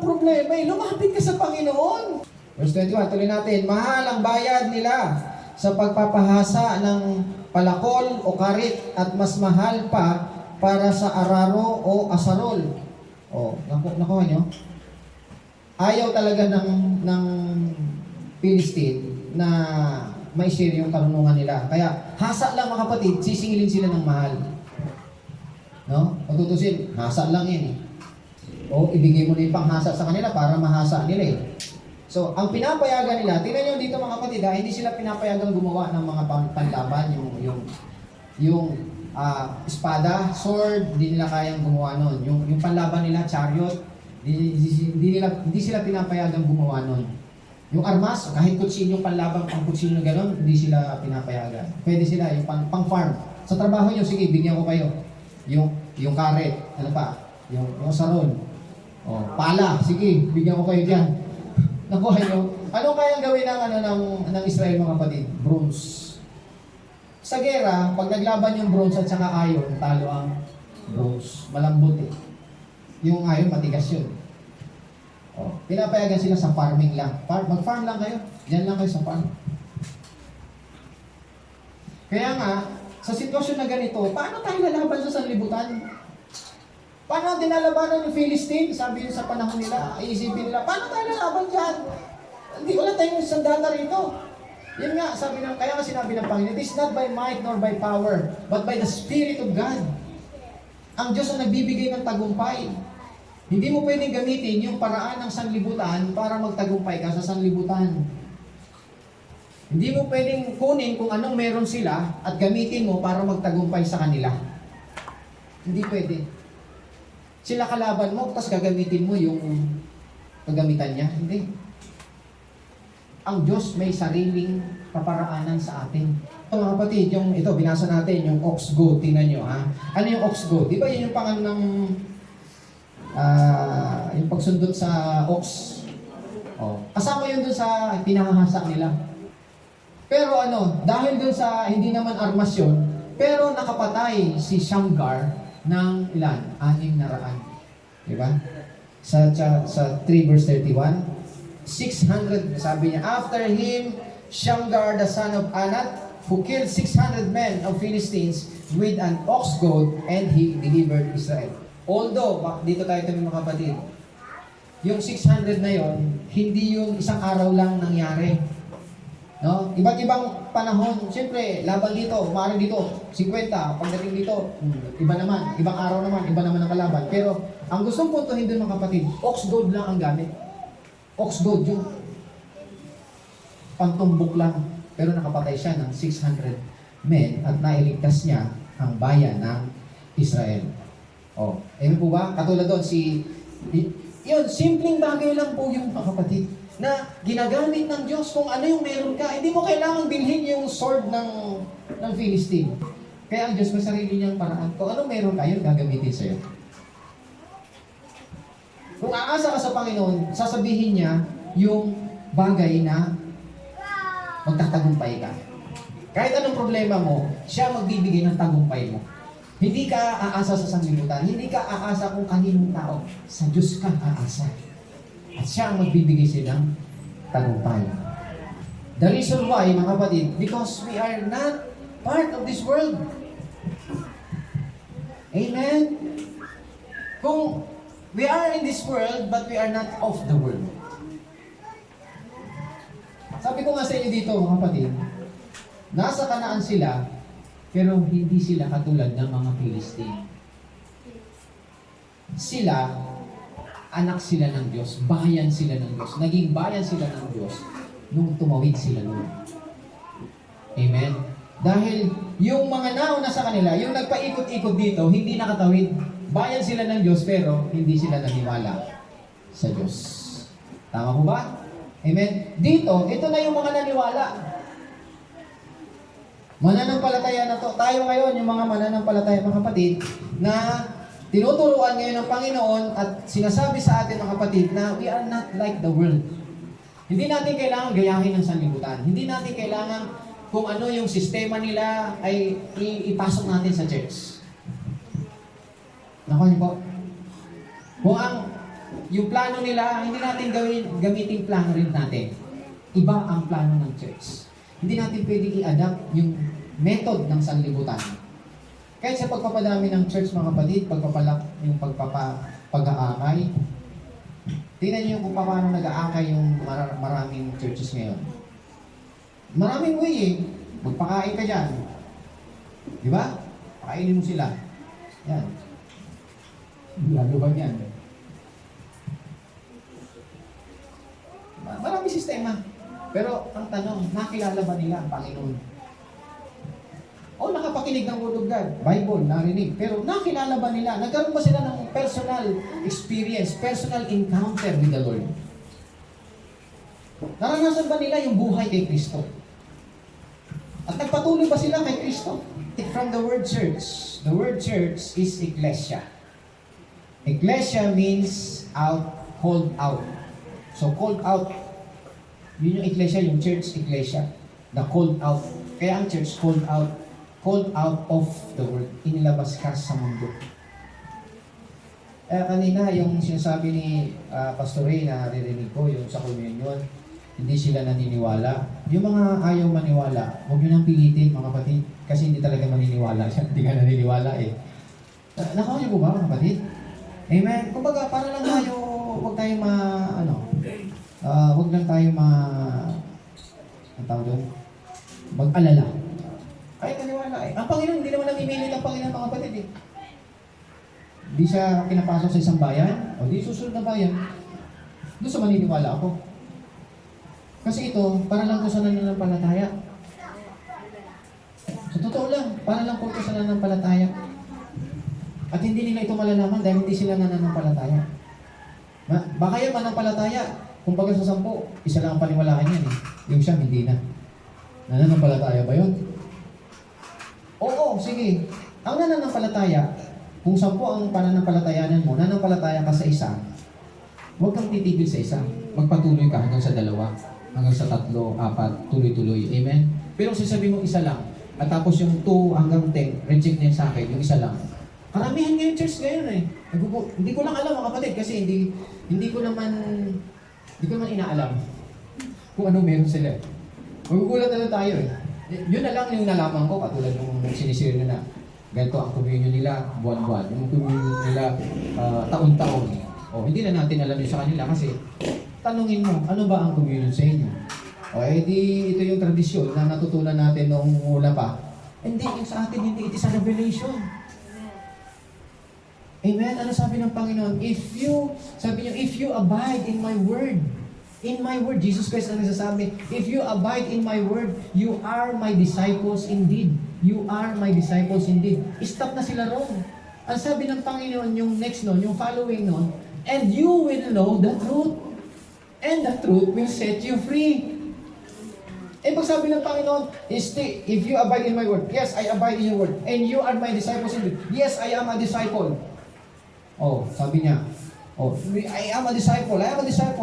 Speaker 1: problema Lumapit ka sa Panginoon. Verse 21, tuloy natin. Mahal ang bayad nila sa pagpapahasa ng palakol o karit at mas mahal pa para sa araro o asarol. Nakuha nyo? Ayaw talaga ng Philistine na may share yung karunungan nila. Kaya, hasa lang mga kapatid, sisingilin sila ng mahal. No? Patutusin, hasa lang yan O, ibigay mo na yung panghasa sa kanila para mahasa nila So, ang pinapayagan nila, tingnan nyo dito mga kapatid, hindi sila pinapayagan gumawa ng mga panlaban, yung espada, sword, hindi nila kayang gumawa nun. Yung panlaban nila, chariot, hindi sila pinapayagan gumawa nun. Yung armas, kahit kutsilyo panlaban, pang kutsilyo gano'n, hindi sila pinapayagan. Pwede sila, yung pang-farm. Sa trabaho nyo, sige, bigyan ko kayo. Yung karet, ano pa? Yung saron. Pala, sige, bigyan ko kayo dyan. Nakuha nyo. Ano kayang gawin ng Israel mga kapatid? Bronze. Sa gera, pag naglaban yung bronze at saka iron, talo ang bronze. Malambot Yung iron, matigas yun. Pinapayagan sila sa farming lang. Mag-farm lang kayo. Diyan lang kayo sa farm. Kaya nga, sa sitwasyon na ganito, paano tayo lalaban sa sanlibutan? Paano dinalabanan yung Philistine? Sabi yun sa panahon nila, iisipin nila, paano tayo lalaban dyan? Hindi, wala tayong sandata rito. Yun nga, kaya nga sinabi ng Panginoon, it is not by might nor by power, but by the Spirit of God. Ang Diyos ang nagbibigay ng tagumpay. Hindi mo pwedeng gamitin yung paraan ng sanlibutan para magtagumpay ka sa sanlibutan. Hindi mo pwedeng kunin kung anong meron sila at gamitin mo para magtagumpay sa kanila. Hindi pwede. Sila kalaban mo, tapos gagamitin mo yung kagamitan niya. Hindi. Ang Diyos may sariling paparaanan sa atin. Mga kapatid, ito, binasa natin, yung ox goad. Tingnan nyo, Ano yung ox goad? Di ba yun yung pangalan ng yung pagsundot sa ox? Kasama yun dun sa pinahahasa nila. Pero dahil dun sa hindi naman armas yun, pero nakapatay si Shamgar ng ilan? 600. Diba? Sa 3 verse 31, 600, sabi niya, after him, Shamgar the son of Anat, who killed 600 men of Philistines with an ox goad, and he delivered Israel. Although, dito tayo mga kapatid, yung 600 na yon, hindi yung isang araw lang nangyari. No? Iba't ibang panahon, siyempre, laban dito, umaring dito, 50, pagdating dito, iba naman, ibang araw naman, iba naman ang kalaban. Pero, ang gustong puntuhin doon mga kapatid, ox goad lang ang gamit. Ox goad yung pantumbok lang. Pero nakapatay siya ng 600 men at nailigtas niya ang bayan ng Israel. Ano po ba? Katulad doon, yun, simpleng bagay lang po yung mga kapatid na ginagamit ng Diyos kung ano yung meron ka. Hindi mo kailangang bilhin yung sword ng Philistine. Kaya ang Diyos may sarili niyang paraan. Kung anong meron ka, yun gagamitin sa'yo. Kung aasa ka sa Panginoon, sasabihin niya yung bagay na magtatagumpay ka. Kahit anong problema mo, siya magbibigay ng tagumpay mo. Hindi ka aasa sa sanglibutan. Hindi ka aasa kung kaninong tao. Sa Diyos ka aasa. At siya ang magbibigay silang tagumpay. The reason why, mga kapatid, because we are not part of this world. Amen? Kung we are in this world, but we are not of the world. Sabi ko nga sa inyo dito, mga kapatid, nasa Kanaan sila, pero hindi sila katulad ng mga Philistine. Sila, anak sila ng Diyos, bayan sila ng Diyos, naging bayan sila ng Diyos nung tumawid sila noon. Amen? Dahil yung mga nauna sa kanila, yung nagpaikot-ikot dito, hindi nakatawid. Bayan sila ng Diyos, pero hindi sila naniwala sa Diyos. Tama po ba? Amen? Dito, ito na yung mga naniwala. Mananampalataya na to. Tayo ngayon, yung mga mananampalataya, mga kapatid, na tinuturuan ngayon ng Panginoon at sinasabi sa atin, mga kapatid, na we are not like the world. Hindi natin kailangan gayahin ng sanlibutan. Hindi natin kailangan kung ano yung sistema nila ay ipasok natin sa church. Nakuha niyo po? Kung yung plano nila, hindi natin gamitin plano rin natin. Iba ang plano ng church. Hindi natin pwedeng i-adapt yung method ng sanlibutan. Kahit sa pagpapadami ng church, mga kapatid, yung pag-aakay, tingnan niyo kung paano nag-aakay yung maraming churches ngayon. Maraming way eh. Magpakain ka dyan. Di ba? Pakainin mo sila. Yan. Lalo ba yan? Maraming sistema. Pero ang tanong, nakilala ba nila ang Panginoon? O nakapakinig ng Word of God, Bible, narinig. Pero nakilala ba nila? Nagkaroon ba sila ng personal experience, personal encounter with the Lord? Naranasan ba nila yung buhay kay Kristo? At nagpatuloy ba sila kay Kristo? From the word church. The word church is ecclesia. Ecclesia means out, called out. So called out, yun yung ecclesia, yung church, ecclesia. The called out. Kaya ang church called out of the world. Inilabas ka sa mundo. Kanina, yung sinasabi ni Pastor Ray na narinig ko, yung sa communion, hindi sila naniniwala. Yung mga ayaw maniwala, huwag nyo nang pilitin, mga kapatid, kasi hindi talaga maniniwala siya. Hindi ka naniniwala eh. Nakaw niyo po ba, mga kapatid? Amen. Kumbaga, para lang tayo, huwag tayong huwag lang tayo ang tawag doon? Mag-alala. Ay, maniwala eh. Ang Panginoon, hindi naman namimilit ang Panginoon, mga kapatid eh. Hindi siya pinapasok sa isang bayan, o di susunod na bayan. Doon sa maniniwala ako. Kasi ito, para lang po sa nananampalataya. Sa totoo lang, para lang po ito sa nananampalataya. At hindi nila ito malalaman dahil hindi sila nananampalataya. Baka yung mananampalataya, kumbaga sa 10, isa lang ang paniwalaan yan eh. Yung siya, hindi na. Nananampalataya ba yun? Oo, sige. Ang nananampalataya, kung 10 ang pananampalatayanan mo, nananampalataya ka sa isa, huwag kang titigil sa isa. Magpatuloy ka hanggang sa 2, hanggang sa 3, 4, tuloy-tuloy. Amen? Pero kung sasabihin mo isa lang, at tapos yung 2 hanggang 10, reject niya sa akin, yung isa lang. Karamihan ngayon church ngayon eh. Hindi ko lang alam mga kapatid kasi hindi ko naman inaalam kung ano meron sila. Magugulat na lang tayo eh. Yun na lang yung nalaman ko, katulad yung sinisir na ganito ang communion nila, buwan-buwan. Yung communion nila, taon-taon. Hindi na natin alam yun sa kanila kasi tanungin mo, ano ba ang communion sa inyo? Ito yung tradisyon na natutunan natin noong una pa. Hindi, yung sa atin, hindi. It is a revelation. Amen? Ano sabi ng Panginoon? Sabi niyo, if you abide in my word, Jesus Christ ang nagsasabi, if you abide in my word, you are my disciples indeed. You are my disciples indeed. Stop na sila ron. Ang sabi ng Panginoon, yung next nun, yung following nun, and you will know the truth. And the truth will set you free. Pag sabi ng Panginoon, if you abide in my word, yes, I abide in your word. And you are my disciples indeed. Yes, I am a disciple. Sabi niya, I am a disciple.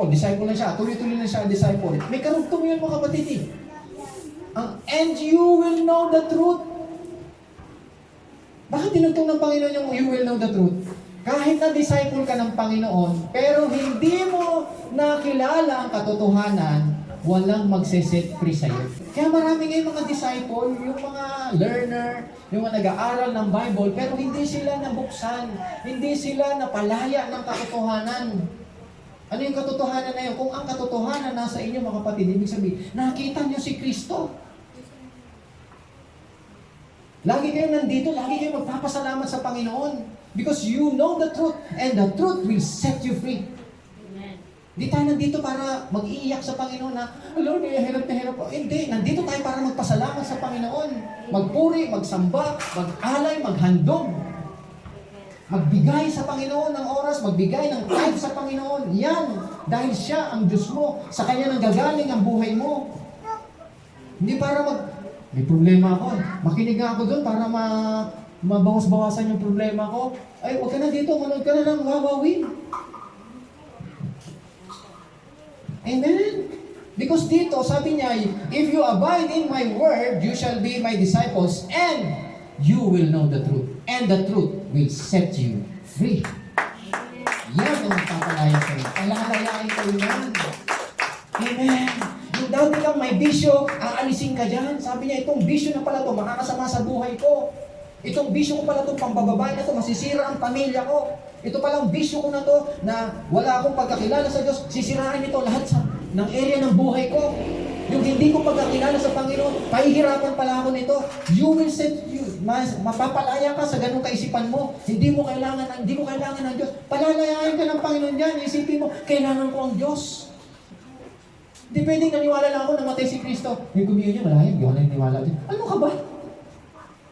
Speaker 1: Disciple na siya. Tuloy-tuloy na siya, disciple. May karugtong yun, mga kapatid eh. And you will know the truth. Bakit tinugtong ng Panginoon yung you will know the truth? Kahit na disciple ka ng Panginoon, pero hindi mo nakilala ang katotohanan, walang magse-set free sa'yo. Kaya marami ngayon mga disciple, yung mga learner, yung mga nag-aaral ng Bible, pero hindi sila nabuksan, hindi sila napalaya ng katotohanan. Ano yung katotohanan na yun? Kung ang katotohanan nasa inyo, mga kapatid, ibig sabihin, nakita niyo si Kristo. Lagi kayo nandito, lagi kayo magpapasalamat sa Panginoon. Because you know the truth, and the truth will set you free. Hindi tayo nandito para mag-iiyak sa Panginoon na, Lord, hirap na hirap. Hindi, nandito tayo para magpasalamat sa Panginoon. Magpuri, magsamba, mag-alay, maghandog. Magbigay sa Panginoon ng oras, magbigay ng time sa Panginoon. Yan, dahil siya ang Diyos mo. Sa Kanya nanggagaling ang buhay mo. Hindi para may problema ako. Makinig nga ako doon para mabawas-bawasan yung problema ko. Ay, huwag ka na dito, manood ka na ng wawawin. Amen? Because dito, sabi niya, if you abide in my word, you shall be my disciples, and you will know the truth. And the truth will set you free. Yan ang magpapalaya sa iyo. Palalayain ko yan. Amen. Yung dati kang may bisyo, aalisin ka dyan. Sabi niya, itong bisyo na pala to, makakasama sa buhay ko. Itong bisyo ko pala to, pambababae na to, masisira ang pamilya ko. Ito palang bisyo ko na to, na wala akong pagkakilala sa Diyos, sisirain ito lahat ng area ng buhay ko. Yung hindi ko pagkakilala sa Panginoon, pahihirapan pala ako nito. You will set you, mapapalaya ka sa ganung kaisipan mo. Hindi ko kailangan ng Diyos. Palalayain ka ng Panginoon dyan. Isipin mo, kailangan ko ang Diyos. Hindi pwedeng naniwala lang ako na matay si Kristo. Yung communion, wala yan. Hindi ako naniniwala dyan. Ano ka ba?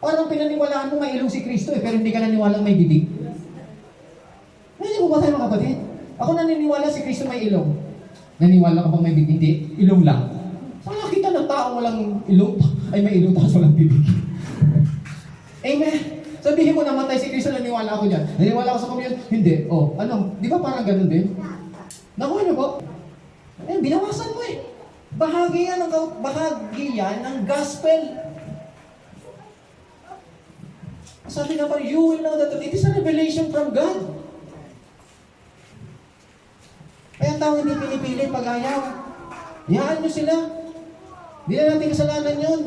Speaker 1: Parang pinaniwalaan mo may ilong si Kristo pero hindi ka naniwala may bibig. Hindi mo ba tayo mga kapatid? Ako naniniwala si Kristo may ilong. Naniwala ka bang may bibig? Hindi. Ilong lang. Saan nakita ng tao walang ilong? Ay, may ilong tapos walang bibig. Amen. Sabihin mo namatay si Kristo, naniwala ako dyan. Naniwala ako sa communion? Hindi. Oh, ano? Di ba parang ganun din? Naku, ano po? Eh, binawasan mo eh. Bahagi yan ng gospel. Sabi na parang, you will know that it is a revelation from God. Kaya tao hindi pinipili pag-ayaw. Hayaan nyo sila. Hindi na natin kasalanan yun.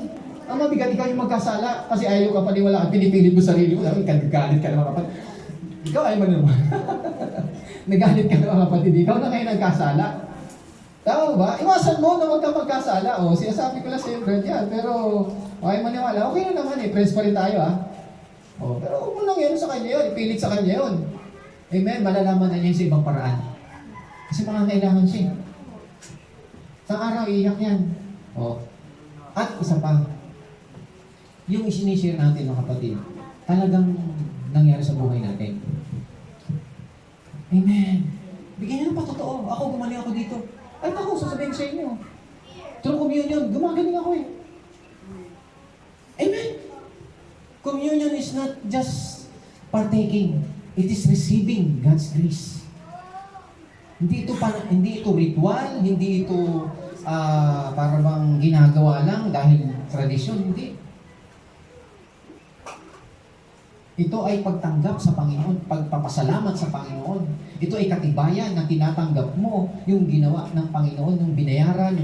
Speaker 1: Ang mabigat, ikaw yung magkasala kasi ayaw ka paniwala at pinipilit mo sarili mo. Galit ka naman kapatid. Ikaw ayaw mo naman. Nagalit ka naman kapatid. Ikaw na kayo nagkasala. Tama ba? Iwasan mo na huwag ka magkasala. O, sinasabi ko lang sa iyo, friend yan. Pero, ayaw maniwala. Okay na naman eh. Friends pa rin tayo O, pero huwag mo lang yun sa kanya yun. Ipilit sa kanya yun. Amen? Malalaman na niya sa ibang paraan. Kasi kailangan siya. Sa araw, iiyak yan. At isa pa, yung isinishare natin mga kapatid, talagang nangyari sa buhay natin. Amen. Bigyan niyo ng patotoo. Ako, gumaling ako dito. Ay, ako, sasabihin ko sa inyo. True communion, gumagaling ako eh. Amen. Communion is not just partaking. It is receiving God's grace. Hindi ito ritual, hindi ito para bang ginagawa lang dahil tradisyon, hindi. Ito ay pagtanggap sa Panginoon, pagpapasalamat sa Panginoon. Ito ay katibayan na tinatanggap mo yung ginawa ng Panginoon, yung binayaran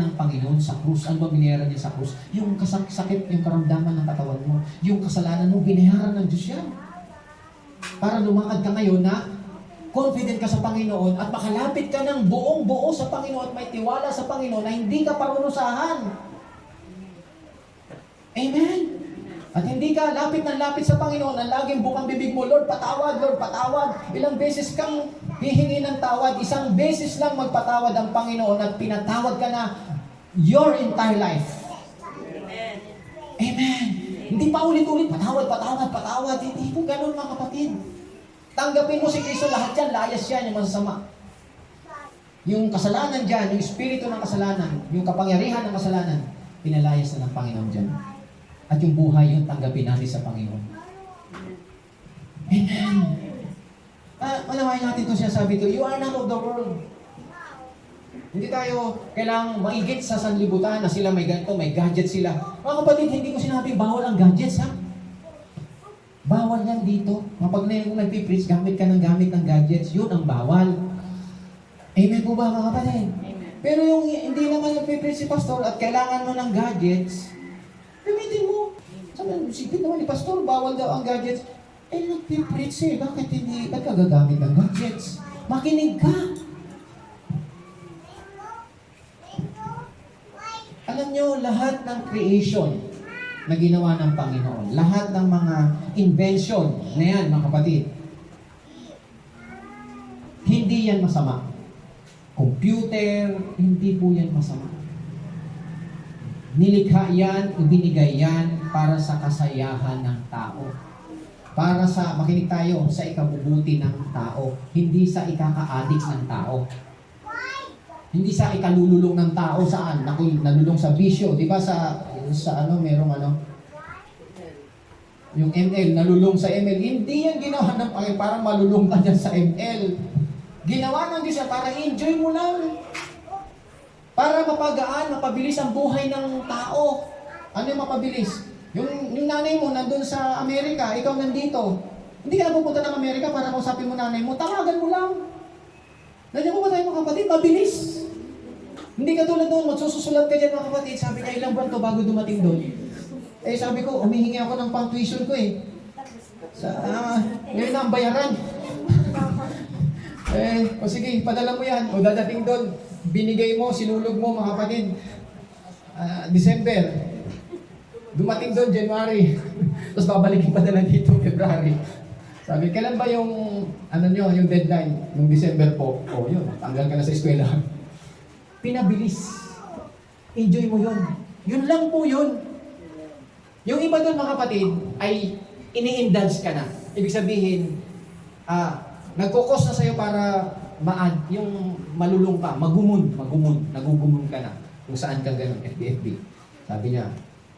Speaker 1: ng Panginoon sa krus. Ano ba binayaran niya sa krus? Yung sakit, yung karamdaman ng katawan mo, yung kasalanan mo, binayaran ng Diyos yan. Para lumakad ka ngayon na confident ka sa Panginoon at makalapit ka ng buong-buo sa Panginoon at may tiwala sa Panginoon na hindi ka parurusahan. Amen? At hindi ka lapit sa Panginoon na laging bukang bibig mo, Lord, patawad, Lord, patawad. Ilang beses kang hihingi ng tawad, isang beses lang magpatawad ang Panginoon at pinatawad ka na your entire life. Amen. Amen. Hindi pa ulit-ulit, patawad. Hindi po ganun mga kapatid. Tanggapin mo si Kristo, lahat yan, layas yan, yung masasama. Yung kasalanan dyan, yung espiritu ng kasalanan, yung kapangyarihan ng kasalanan, pinalayas na ng Panginoon dyan. At yung buhay yun, tanggapin natin sa Panginoon. Amen. Malawain natin ito siya sabi ito, you are not of the world. Hindi tayo kailangang maigit sa sanlibutan na sila may ganito, may gadget sila. Mga kapatid, hindi ko sinabing bawal ang gadgets, Bawal yan dito. Kapag nagpipreach, gamit ng gadgets, yun ang bawal. Amen po ba mga kapatid? Amen. Pero yung hindi naman nagpipreach si pastor at kailangan mo ng gadgets, gamitin mo. Sabi, sipit naman ni pastor, bawal daw ang gadgets. Nagpipreach bakit ka gagamit ng gadgets? Makinig ka. Alam nyo, lahat ng creation na ginawa ng Panginoon, lahat ng mga invention na yan, mga kapatid, Hindi yan masama. Computer, hindi po yan masama. Nilikha yan, ibinigay yan para sa kasayahan ng tao. Para sa, makinig tayo, sa ikabubuti ng tao. Hindi sa ikaka-addict ng tao. Hindi sa ikalululong ng tao saan? Nalulong sa bisyo. Di ba sa merong yung ML, nalulong sa ML. Hindi yan ginawa ng Panginoon para malulong ka dyan sa ML. Ginawa ng Diyos yan para enjoy mo lang. Para mapagaan, mapabilis ang buhay ng tao. Ano yung mapabilis? Yung nanay mo nandun sa Amerika, ikaw nandito. Hindi ka na pupunta ng Amerika para kausapin mo nanay mo. Tawagan mo lang. Nandiyan mo ba tayo mga kapatid? Mabilis. Hindi ka tulad doon, magsususulat ka dyan mga kapatid. Sabi ka, ilang buwan to bago dumating doon. Eh sabi ko, humihingi ako ng pang-tuition ko eh. Ngayon na ang bayaran. O sige, padala mo yan. O dadating doon, binigay mo, sinulog mo mga kapatid. December. Dumating doon, January. Tapos babalikin pa na dito, February. Sabi, kailan ba yung, yung deadline? Yung December po. O yun, tanggal ka na sa eskwela. Pinabilis. Enjoy mo yun. Yun lang po yun. Yung iba doon mga kapatid, ay ini-indulge ka na. Ibig sabihin, nagkukos na sa'yo para yung malulong ka, nagugumon ka na. Kung saan ka ganun, FB. Sabi niya,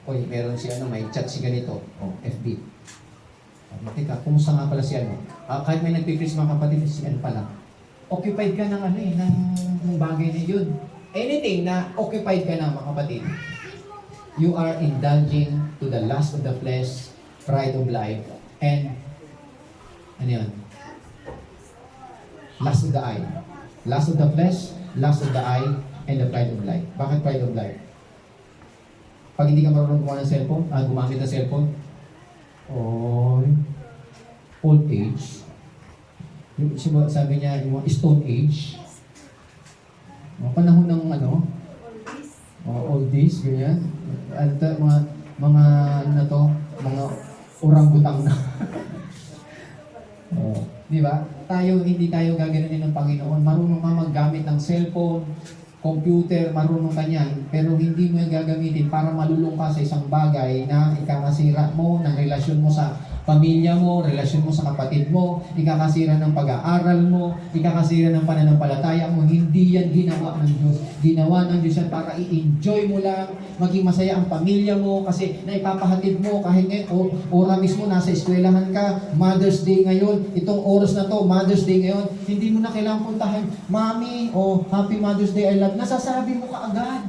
Speaker 1: oy, meron si may chat si ganito, FB. Teka, kumusta nga pala si kahit may nagpipris mga kapatid, si pala. Occupied ka ng ng bagay na yun. Anything na occupied ka na mga kapatid, you are indulging to the lust of the flesh, pride of life, and lust of the eye. Lust of the flesh, lust of the eye, and the pride of life. Bakit pride of life? Pag hindi ka marunong gumawa ng cellphone, gumamit ng cellphone, old age. Sabi niya, yung stone age. Panahon ng oldies, ganyan. Mga orangutang na. Di ba? Hindi tayo gaganunin ng Panginoon. Marunong ka maggamit ng cellphone, computer, marunong ka niyan, pero hindi mo yung gagamitin para malulong ka sa isang bagay na ikakasira mo ng relasyon mo sa pamilya mo, relasyon mo sa kapatid mo, ikakasira ng pag-aaral mo, ikakasira ng pananampalataya mo. Hindi yan ginawa ng Diyos. Ginawa ng Diyos yan para i-enjoy mo lang, maging masaya ang pamilya mo, kasi naipapahatid mo kahit ngayon, ora mismo nasa eskwelahan ka, Mother's Day ngayon, itong oras na to, Mother's Day ngayon, hindi mo na kailangan puntahan, Mommy, Happy Mother's Day, I love. Nasasabi mo kaagad.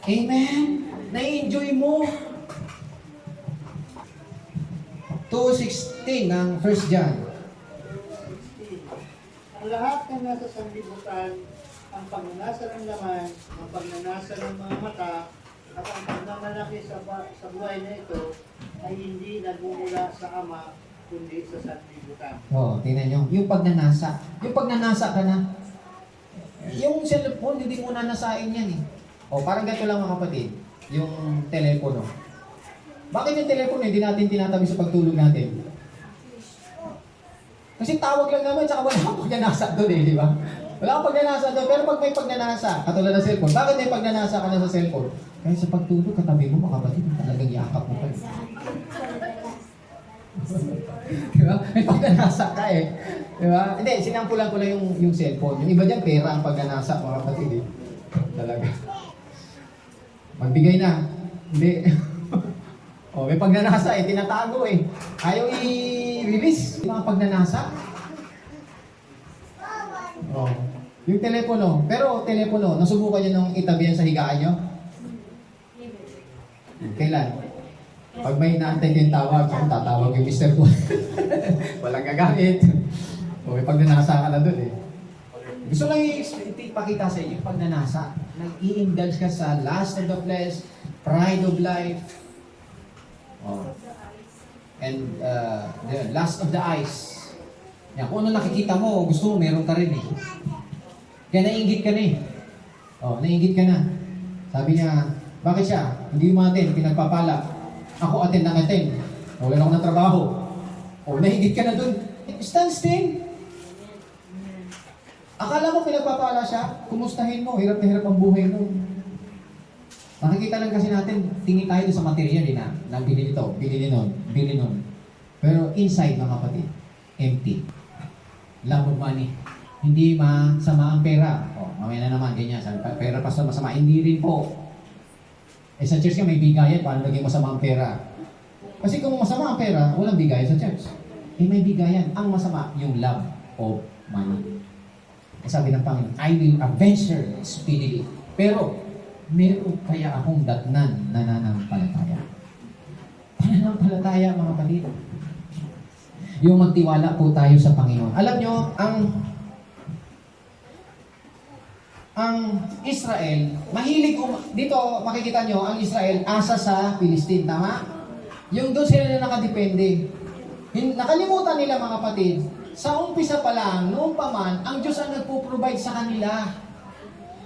Speaker 1: Amen? Na-enjoy mo. 2:16 ng 1 John.
Speaker 2: Ang lahat ng nasa sanlibutan, ang pagnanasa ng laman, ang pagnanasa ng mga mata, at ang pagmamalaki sa buhay na ito, ay hindi nagmumula sa Ama, kundi sa sanlibutan.
Speaker 1: Tingnan nyo. Yung pagnanasa. Yung pagnanasa ka na. Yung cellphone, hindi mo nanasain yan eh. Parang ganito lang mga kapatid. Yung telepono. Bakit yung telepono hindi natin tinatabi sa pagtulog natin? Kasi tawag lang naman, tsaka wala kang pagnanasa doon di ba? Wala kang pagnanasa doon, pero pag may pagnanasa, katulad ng cellphone, bakit may pagnanasa ka na sa cellphone? Kasi sa pagtulog, katabi mo mga kapatid, talagang yakap mo pa. Diba? May pagnanasa ka Diba? Hindi, sinampulan ko lang yung cellphone. Yung iba dyan, pera ang pagnanasa, mga kapatid Talaga. Magbigay na. Hindi. May pagnanasa tinatago Ayaw i-release. Yung mga pagnanasa. Yung telepono. Pero telepono, nasubukan nyo nung itabi yan sa higaan nyo? Kailan? Pag may inaantay kayong tawag, tatawag yung mister ko. Walang gagamit. May pagnanasa ka na dun Gusto lang ipakita sa inyo yung pagnanasa. Nag-i-indulge ka sa lust of the flesh, pride of life, and the lust of the eyes. Kung ano nakikita mo, gusto mo, meron ka rin Kaya naiingit ka na naiingit ka na. Sabi niya, bakit siya? Hindi mo atin, pinagpapala. Ako atin ng atin. Wala ako ng trabaho. Nahigit ka na dun. Stand still. Akala mo pinagpapala siya? Kumustahin mo, hirap na hirap ang buhay mo. Nakikita lang kasi natin, tingin tayo sa material, na bili nito, bili nun, bili nun. Pero inside, mga kapatid, empty. Love of money. Hindi masama ang pera. O, mamaya na naman, ganyan. Sabi, pera pa sa masama. Hindi rin po. Sa church ka may bigayan, paano naging masama ang pera? Kasi kung masama ang pera, walang bigayan sa church. May bigayan. Ang masama, yung love of money. Sabi ng Panginoon, I will avenge her speedily. Pero, meron kaya akong datnan na nananampalataya. Pananampalataya, mga kapatid. Yung magtiwala po tayo sa Panginoon. Alam nyo, ang Israel, mahilig, dito makikita nyo, ang Israel asa sa Palestine, tama? Yung doon sila na nakadepende. Nakalimutan nila, mga kapatid, sa umpisa pa lang, noon pa man, ang Diyos ang nagpo-provide sa kanila.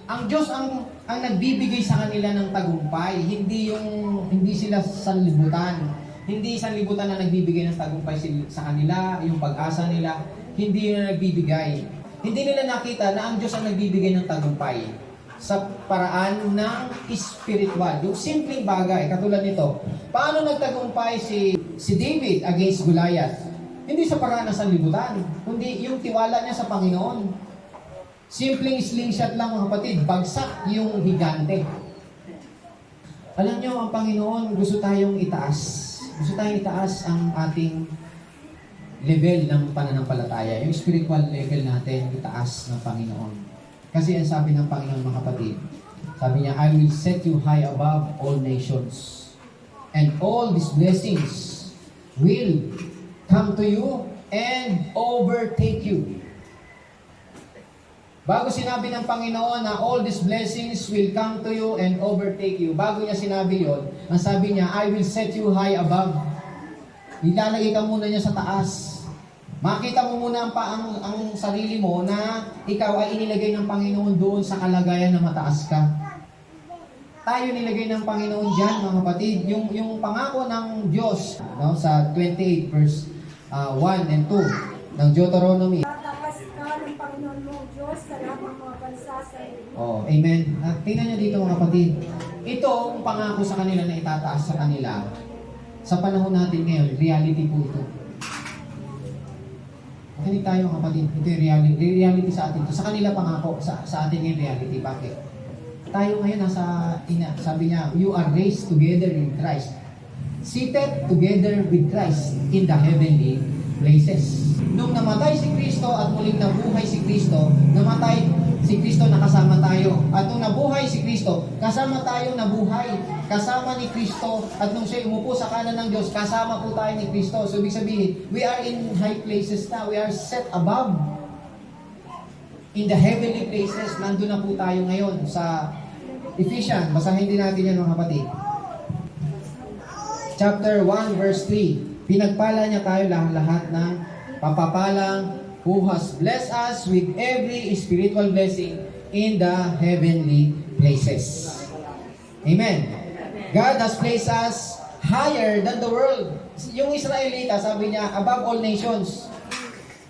Speaker 1: Ang Diyos ang nagbibigay sa kanila ng tagumpay, hindi sila sanlibutan. Hindi sanlibutan na nagbibigay ng tagumpay sa kanila, yung pag-asa nila, hindi na nagbibigay. Hindi nila nakita na ang Diyos ang nagbibigay ng tagumpay sa paraan ng spiritual. Yung simpleng bagay, katulad nito. Paano nagtagumpay si David against Goliath? Hindi sa paraan ng sanlibutan, kundi yung tiwala niya sa Panginoon. Simpleng slingshot lang, mga kapatid, bagsak yung higante. Alam niyo, ang Panginoon gusto tayong itaas. Gusto tayong itaas ang ating level ng pananampalataya. Yung spiritual level natin, itaas ng Panginoon. Kasi ang sabi ng Panginoon, mga kapatid, sabi niya, I will set you high above all nations. And all these blessings will come to you and overtake you. Bago sinabi ng Panginoon na all these blessings will come to you and overtake you, bago niya sinabi yon, ang sabi niya, I will set you high above. Ilalagay ka muna niya sa taas. Makita mo muna ang sarili mo na ikaw ay inilagay ng Panginoon doon sa kalagayan na mataas ka. Tayo nilagay ng Panginoon dyan, mga kapatid. Yung pangako ng Diyos, no, sa 28 verse 1 and 2 ng Deuteronomy.
Speaker 3: Tatakas ka ng Panginoon mong Diyos sa lahat ng mga bansa sa iyo.
Speaker 1: Oh, amen. Tingnan nyo dito, mga kapatid. Ito ang pangako sa kanila na itataas sa kanila. Sa panahon natin ngayon, reality po ito. Makinig tayo, mga kapatid. Ito yung reality sa atin. Sa kanila pangako, sa atin yung reality. Bakit? Tayo ngayon sabi niya, you are raised together in Christ. Seated together with Christ in the heavenly places. Nung namatay si Kristo at muling nabuhay si Kristo, namatay si Kristo, nakasama tayo. At nung nabuhay si Kristo, kasama tayong nabuhay. Kasama ni Kristo. At nung siya umupo sa kanan ng Diyos, kasama po tayo ni Kristo. So, ibig sabihin, we are in high places na. We are set above. In the heavenly places, nandun na po tayo ngayon sa Ephesians. Basahin din natin yan, mga kapatid. Chapter 1, verse 3. Pinagpala niya tayo lahat ng papapalang who has blessed us with every spiritual blessing in the heavenly places. Amen. God has placed us higher than the world. Yung Israelita, sabi niya, above all nations.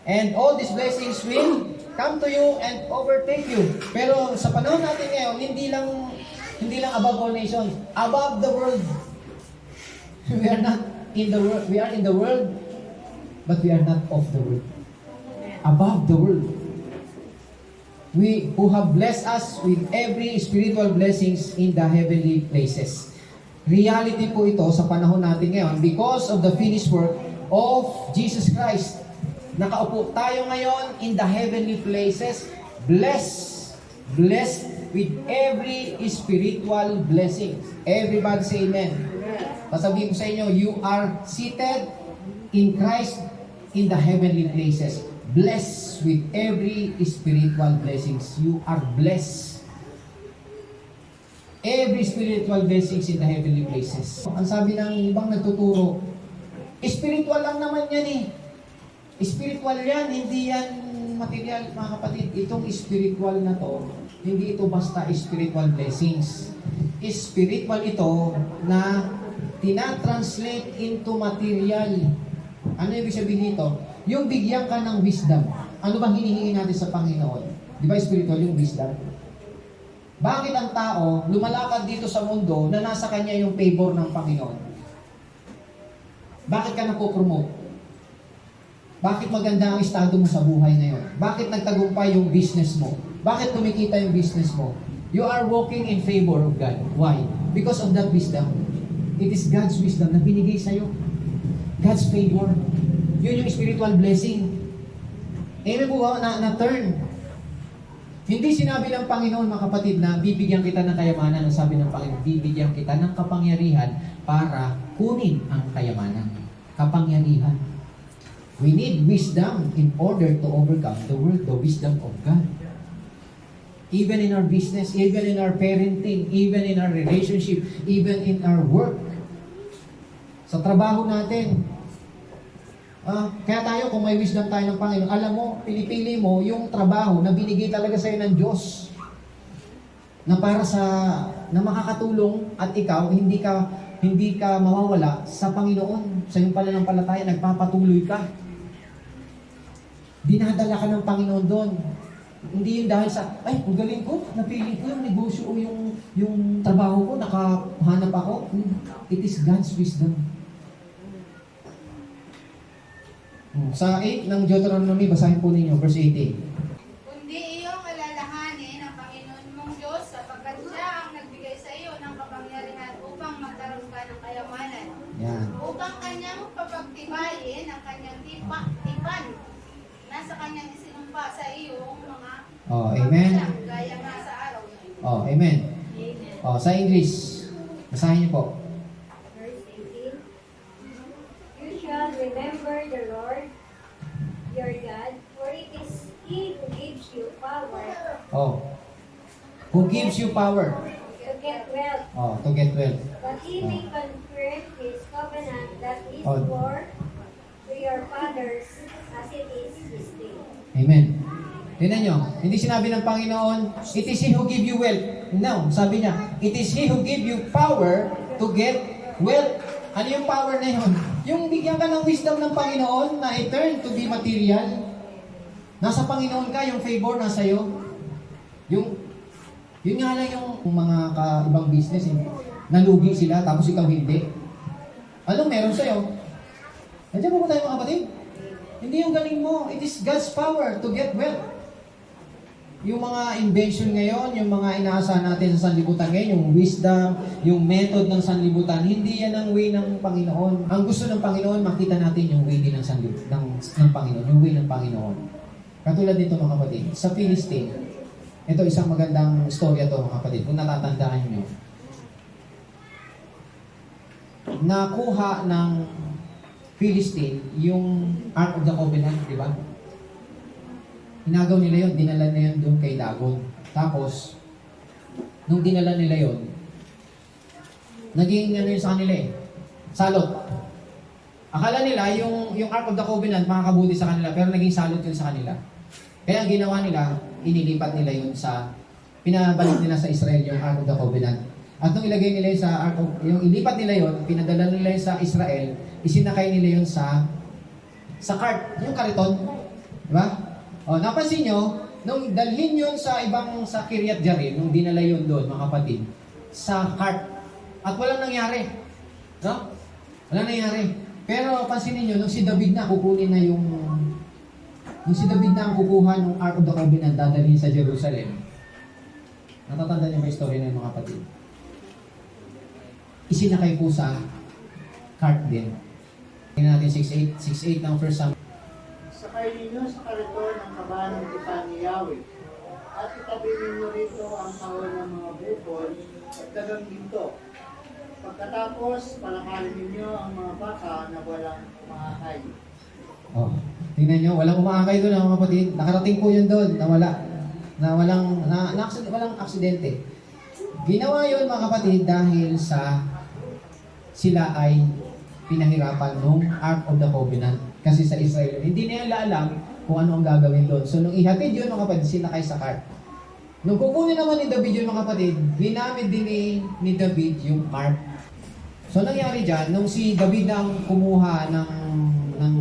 Speaker 1: And all these blessings will come to you and overtake you. Pero sa panahon natin ngayon, hindi lang above all nations, above the world. We are not in the world. We are in the world, but we are not of the world. Above the world. We who have blessed us with every spiritual blessings in the heavenly places. Reality po ito sa panahon natin ngayon because of the finished work of Jesus Christ. Nakaupo tayo ngayon in the heavenly places, blessed with every spiritual blessing. Everybody say amen. Sasabihin ko sa inyo, you are seated in Christ in the heavenly places. Blessed with every spiritual blessings. You are blessed. Every spiritual blessings in the heavenly places. Ang sabi ng ibang nagtuturo, spiritual lang naman yan eh. Spiritual yan, hindi yan material, mga kapatid. Itong spiritual na to, hindi ito basta spiritual blessings. Spiritual ito na tinatranslate into material. Ano ibig sabihin nito? Yung bigyan ka ng wisdom. Ano bang hinihingi natin sa Panginoon? Di ba spiritual yung wisdom? Bakit ang tao lumalakad dito sa mundo na nasa kanya yung favor ng Panginoon? Bakit ka napopromote? Bakit maganda ang estado mo sa buhay ngayon? Bakit nagtagumpay yung business mo? Bakit kumikita yung business mo? You are walking in favor of God. Why? Because of that wisdom. It is God's wisdom na binigay sa'yo. God's favor. Yun yung spiritual blessing. Amen po ba? Na-turn. Hindi sinabi ng Panginoon, mga kapatid, na bibigyan kita ng kayamanan. Ang sabi ng Panginoon, bibigyan kita ng kapangyarihan para kunin ang kayamanan. Kapangyarihan. We need wisdom in order to overcome the wisdom of God. Even in our business, even in our parenting, even in our relationship, even in our work. Sa trabaho natin. Kaya tayo, kung may wisdom tayo ng Panginoon, alam mo, pinipili mo yung trabaho na binigay talaga sa'yo ng Diyos. Na para na makakatulong at ikaw, hindi ka mawawala sa Panginoon. Sa iyong pananampalataya, nagpapatuloy ka. Dinadala ka ng Panginoon doon. Hindi yun dahil sa, ay, ang galing ko, napili ko yung negosyo o yung trabaho ko, nakahanap ako. It is God's wisdom. Sa 8 ng Deuteronomy, basahin po ninyo, verse 18.
Speaker 4: Kundi iyong alalahanin ang Panginoon mong Diyos sapagkat siya ang nagbigay sa iyo ng kapangyarihan upang magkaroon ka ng kayamanan.
Speaker 1: Yan.
Speaker 4: Upang kanyang papagtibayin ang kanyang tipan na sa kanyang isinumpa sa iyo mga
Speaker 1: Amen.
Speaker 4: gaya nga sa araw na ito.
Speaker 1: Amen.
Speaker 4: Amen.
Speaker 1: Sa English, basahin niyo po.
Speaker 3: Verse 18. You shall remember the Lord your God, for it is He who gives you power
Speaker 1: Who gives you power?
Speaker 3: to get wealth,
Speaker 1: To get wealth.
Speaker 3: that He may confirm His covenant that He
Speaker 1: Oh.
Speaker 3: swore to your fathers as it is this day.
Speaker 1: Amen. Tingnan nyo, hindi sinabi ng Panginoon, it is He who give you wealth. No, sabi niya, it is He who give you power to get wealth. Ano yung power na yun? Yung bigyan ka ng wisdom ng Panginoon na i-turn to be material. Nasa Panginoon ka, yung favor nasa iyo. Yun nga lang yung mga ibang business, nalugi sila, tapos ikaw hindi. Anong meron sa'yo? Nandiyan po tayo mga kapatid. Hindi yung galing mo. It is God's power to get wealth. Yung mga invention ngayon, yung mga inaasahan natin sa sanlibutan ngayon, yung wisdom, yung method ng sanlibutan, hindi yan ang way ng Panginoon. Ang gusto ng Panginoon, makita natin yung way din ng Panginoon, yung way ng Panginoon. Katulad nito mga kapatid, sa Philistine, ito isang magandang storya to mga kapatid, kung natatandaan nyo. Nakuha ng Philistine yung Ark of the Covenant, di ba? Inagaw nila yun, dinala na yun doon kay Dagon. Tapos, nung dinala nila yun, naging ano yun sa kanila salot. Akala nila, yung Ark of the Covenant makakabuti sa kanila, pero naging salot yun sa kanila. Kaya ang ginawa nila, inilipat nila yun pinabalik nila sa Israel yung Ark of the Covenant. At nung ilagay nila yun yung ilipat nila yun, pinadala nila yun sa Israel, isinakay nila yun sa cart, yung kariton. Diba? Napansin nyo, nung dalhin yun sa Kiryat Jearim, nung dinala yun doon, mga kapatid, sa cart, at walang nangyari. No? Walang nangyari. Pero pansinin nyo, nung si David na kukunin na nung si David na ang kukuha ng Ark of the Covenant, dadalhin sa Jerusalem. Natatanda niyo ba yung story na yun, mga kapatid? Isinakay po sa cart din. Tingnan natin 6:8 ng 1 Samuel.
Speaker 2: Sakay ninyo sa kariton ng kabahan ng tipan ni Yahweh. At itabi ninyo rito ang kahon ng mga bukol at dagang ginto. Pagkatapos, palakalin ninyo ang mga baka na walang umaakay.
Speaker 1: Tingnan nyo, walang umaakay doon mga kapatid. Nakarating po yun doon, walang aksidente. Ginawa yun mga kapatid dahil sila ay pinahirapan nung Ark of the Covenant. Kasi sa Israel, hindi nila alam kung ano ang gagawin doon. So, nung ihatid yun, mga kapatid, sinakay sa cart. Nung kukunin naman ni David yun, mga kapatid, ginamit din ni David yung cart. So, nangyari dyan, nung si David ang kumuha ng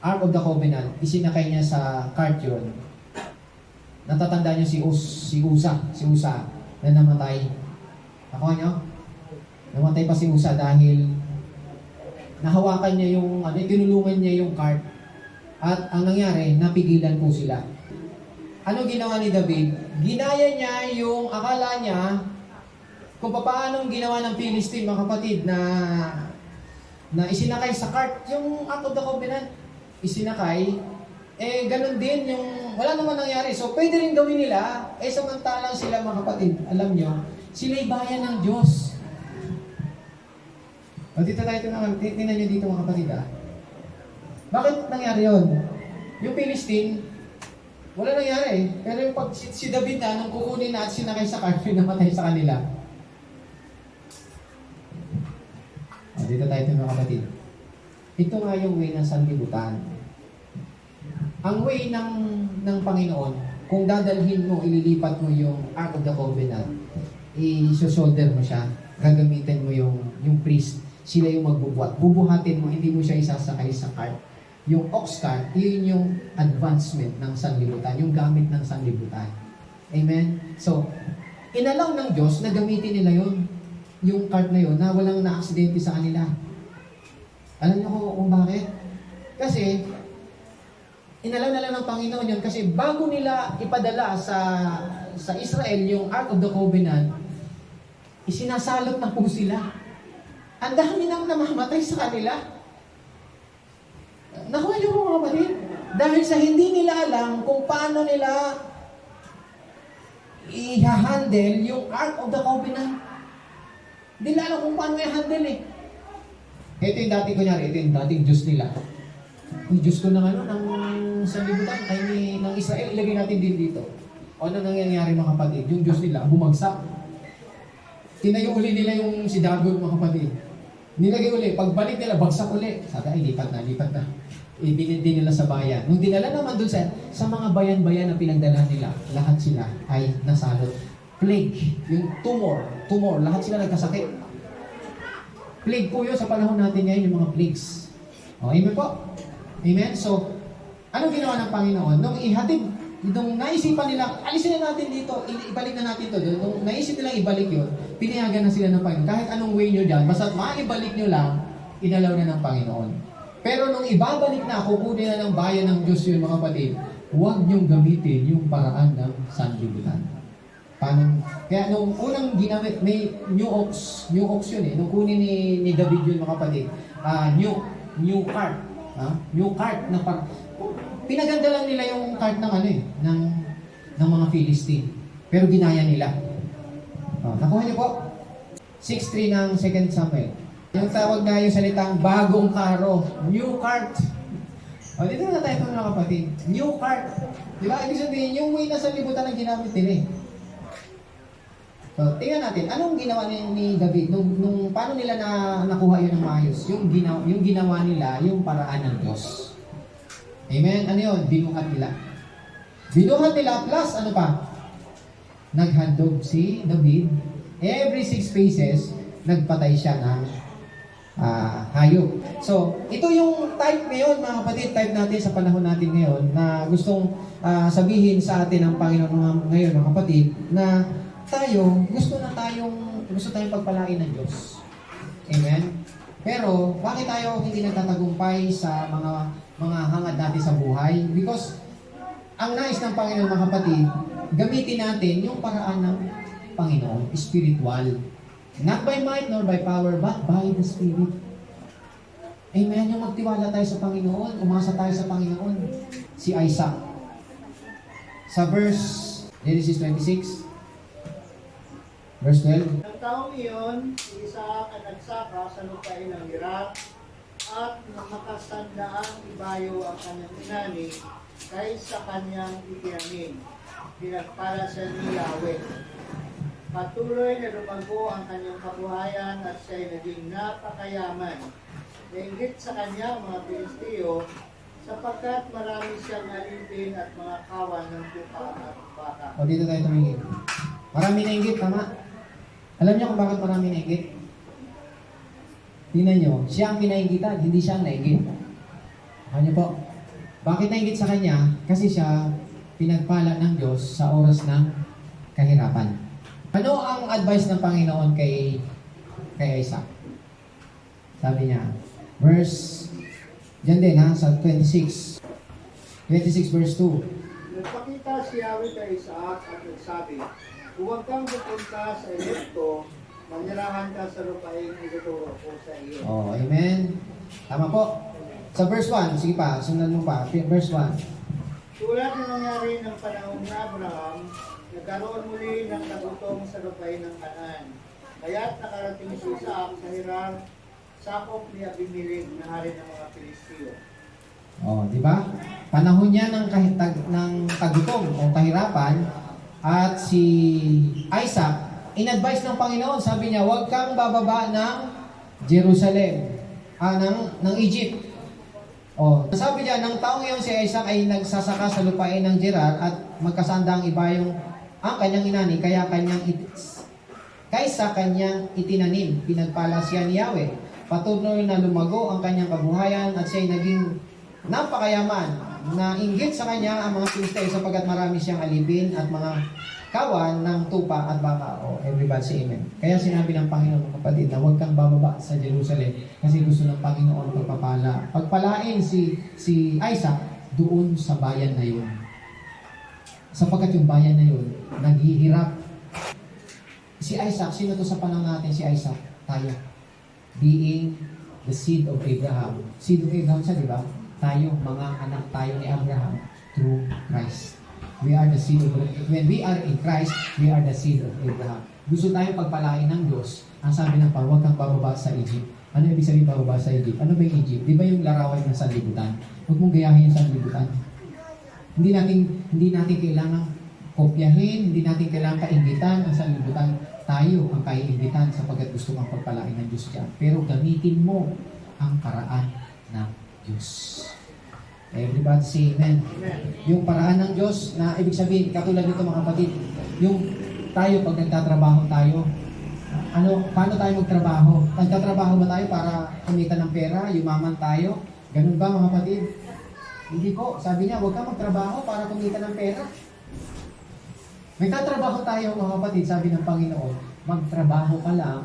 Speaker 1: Ark of the Covenant, isinakay niya sa cart yun. Natatanda niyo si Usa na namatay. Ako niyo? Namatay pa si Usa dahil nahawakan niya yung, tinulungan niya yung cart. At ang nangyari, napigilan po sila. Ano ginawa ni David? Ginaya niya yung akala niya kung paano ginawa ng Philistine, mga kapatid, na isinakay sa cart, yung Ark of the Covenant, isinakay, ganun din yung, wala naman nangyari. So, pwede rin gawin nila, samantalang sila, mga kapatid, alam nyo, sila'y bayan ng Diyos. O, dito tayo, tingnan nyo dito, mga kapatid, Bakit nangyari yun? Yung Philistine, wala nangyari. Pero yung pag si David nung kukunin na at sinakay sa cart, namatay sa kanila. O, dito tayo, mga kapatid. Ito nga yung way ng sanlibutan. Ang way ng Panginoon, kung dadalhin mo, ililipat mo yung Ark of the Covenant, i-shoulder mo siya, gagamitin mo yung priest, sila yung magbubuhat. Bubuhatin mo, hindi mo siya isasakay sa cart. Yung ox cart, yun yung advancement ng sanlibutan, yung gamit ng sanlibutan. Amen? So, inalaw ng Diyos na gamitin nila yun, yung cart na yun, na walang na-aksidente sa kanila. Alam niyo kung bakit? Kasi, inalaw na lang ng Panginoon yun kasi bago nila ipadala sa Israel yung Ark of the Covenant, isinasalot na po sila. Ang dami nang namamatay sa kanila. Nakuha niyo po, mga kapatid? Dahil sa hindi nila alam kung paano nila i-handle yung Ark of the Covenant. Hindi nila alam kung paano i-handle eh. Ito yung dating, kunyari, ito yung dating Diyos nila. Yung Diyos ko ng ng sanlibutan, ng Israel, ilagay natin din dito. O ano nangyayari, mga kapatid? Yung Diyos nila, bumagsak. Tinayo uli nila yung si Dagon, mga kapatid. Nilagay uli, pagbalik nila, bagsak uli. Sabi, ay, lipat na. Ibinindi nila sa bayan. Nung dinala naman dun sa mga bayan-bayan na pinagdala nila, lahat sila ay nasalot. Plague, yung tumor, lahat sila nagkasakit. Plague po yun sa panahon natin ngayon, yung mga plagues. O, amen po? Amen? So, ano ginawa ng Panginoon? Nung naisipan nila, alisin na natin dito, ibalik na natin to doon. Nung naisip nilang ibalik yun, pinayagan na sila ng Panginoon. Kahit anong way nyo dyan, basta maibalik nyo lang, inalaw na ng Panginoon. Pero nung ibabalik na, kukunin na ng bayan ng Diyos yun, mga kapatid, huwag nyong gamitin yung paraan ng sanlibutan. Paano? Kaya nung unang ginamit, may new ox yun eh. Nung kunin ni David yun, mga kapatid, new cart. New cart na pinaganda lang nila yung cart ng mga Philistine. Pero ginaya nila. Nakuha niyo po? 6:3 ng 2 Samuel. Yung tawag na yung salitang bagong karo. New cart. Dito na tayo mga kapatid. New cart. Di ba? Ibig sabihin, yung way na sa libutan ang ginamit nila eh. So, tingnan natin, anong ginawa ni David? Paano nila nakuha yun ng maayos? Yung ginawa nila, yung paraan ng Diyos. Amen? Ano yun? Binuhat nila. Binuhat nila plus ano pa? Naghandog si David. Every 6 paces, nagpatay siya ng hayop. So, ito yung type ngayon, mga kapatid, type natin sa panahon natin ngayon na gustong sabihin sa atin ng Panginoon ngayon, mga kapatid, na gusto tayong pagpalain ng Diyos. Amen? Pero, bakit tayo hindi nagtatagumpay sa mga hangad natin sa buhay? Because, ang nais ng Panginoon, mga kapatid, gamitin natin yung paraan ng Panginoon, spiritual. Not by might nor by power, but by the Spirit. Amen? Yung magtiwala tayo sa Panginoon, umasa tayo sa Panginoon. Si Isaac. Sa Genesis 26, Verse 12.
Speaker 2: Ang taong iyon, si Isaac ang nagsaka sa lupain ng Iraq at makasandaang ibayo ang kanyang inani kaysa kanyang itinanim. Pinagpala siya ni Yahweh. Patuloy na lumago ang kanyang kabuhayan at siya'y naging napakayaman. Nainggit sa kanya ang mga Pilisteo sapagkat marami siyang alipin at mga kawan ng tupa at baka.
Speaker 1: O dito tayo tumingin. Marami na inggit, tama? Alam niyo kung bakit marami nainggit? Tingnan niyo, siya ang pinainggitan, hindi siya ang nainggit. Ano niyo po? Bakit nainggit sa kanya? Kasi siya pinagpala ng Diyos sa oras ng kahirapan. Ano ang advice ng Panginoon kay Isaac? Sabi niya, dyan din ha, sa 26 verse 2.
Speaker 2: Nagpakita si Yahweh kay Isaac at nagsabi, huwag kang pupunta sa Egypto, manirahan ka sa lupain ng ituturo ko sa iyo.
Speaker 1: Oh, amen. Tama po. Sa verse 1, sige pa, sundan mo pa. Verse 1.
Speaker 2: Tulad ng nangyari ng panahon na Abraham, nagkaroon muli ng nagutom sa lupain ng Kanaan. Kaya't nakarating si Isaac sa Hirar, sakop ni Abimelech na hari ng mga Pilisteo.
Speaker 1: Oh, di ba? Panahon niya ng tagutom o kahirapan at si Isaac, in-advise ng Panginoon, sabi niya, huwag kang bababa ng Jerusalem, ng Egypt. Oh, sabi niya, ng taong iyon si Isaac ay nagsasaka sa lupain ng Gerar at magkasanda ang iba ang kanyang inani, kaysa kanyang itinanim, pinagpala siya ni Yahweh. Patuloy na lumago ang kanyang kabuhayan at siya ay naging napakayaman. Nainggit sa kanya ang mga Pilisteo sapagkat marami siyang alipin at mga kawan ng tupa at baka. Oh, everybody say amen. Kaya sinabi ng Panginoon, mga kapatid, na huwag kang bababa sa Jerusalem kasi gusto ng Panginoon pagpalain si Isaac doon sa bayan na yun. Sapagkat yung bayan na yun, naghihirap. Si Isaac, sino to sa panahon natin si Isaac? Tayo. Being the seed of Abraham. Seed of Abraham siya, di ba? Tayo, mga anak tayo ni Abraham through Christ. We are the seed of Abraham. When we are in Christ, we are the seed of Abraham. Gusto tayo pagpalain ng Diyos. Ang sabi ng Panginoon, huwag kang bababa sa Egypt. Ano ibig sabihin bababa sa Egypt? Ano ba yung Egypt? Di ba yung larawan ng sanlibutan? Huwag mong gayahin yung sanlibutan. Hindi natin kailangan kopyahin, hindi natin kailangan kaingitan ang sanlibutan. Tayo ang kaiingitan sapagkat gusto kang pagpalain ng Diyos dyan. Pero gamitin mo ang paraan ng Diyos. Everybody say amen. Yung paraan ng Diyos na ibig sabihin, katulad nito mga kapatid, yung tayo pag nagtatrabaho tayo, paano tayo magtrabaho? Nagtatrabaho ba tayo para kumita ng pera, yumaman tayo? Ganun ba mga kapatid? Hindi po. Sabi niya, huwag kang magtrabaho para kumita ng pera. Nagtatrabaho tayo mga kapatid, sabi ng Panginoon, magtrabaho ka lang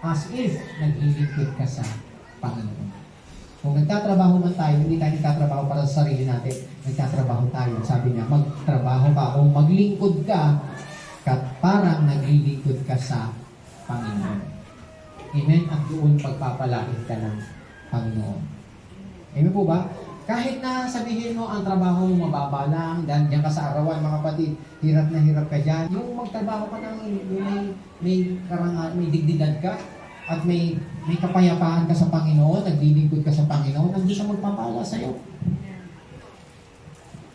Speaker 1: as if naglilingkod ka sa Panginoon. Kung nagtatrabaho man tayo, hindi tayo nagtatrabaho para sa sarili natin. Nagtatrabaho tayo. Sabi niya, magtrabaho ka o maglingkod ka parang naglilingkod ka sa Panginoon. Amen? At doon pagpapalain ka ng Panginoon. Amen po ba? Kahit na sabihin mo ang trabaho mo mababa lang, dyan ka sa arawan mga kapatid, hirap na hirap ka dyan. Yung magtrabaho ka ng may digdigan ka, at may kapayapaan ka sa Panginoon, naglilingkod ka sa Panginoon, ang Diyos ang magpapala sa'yo.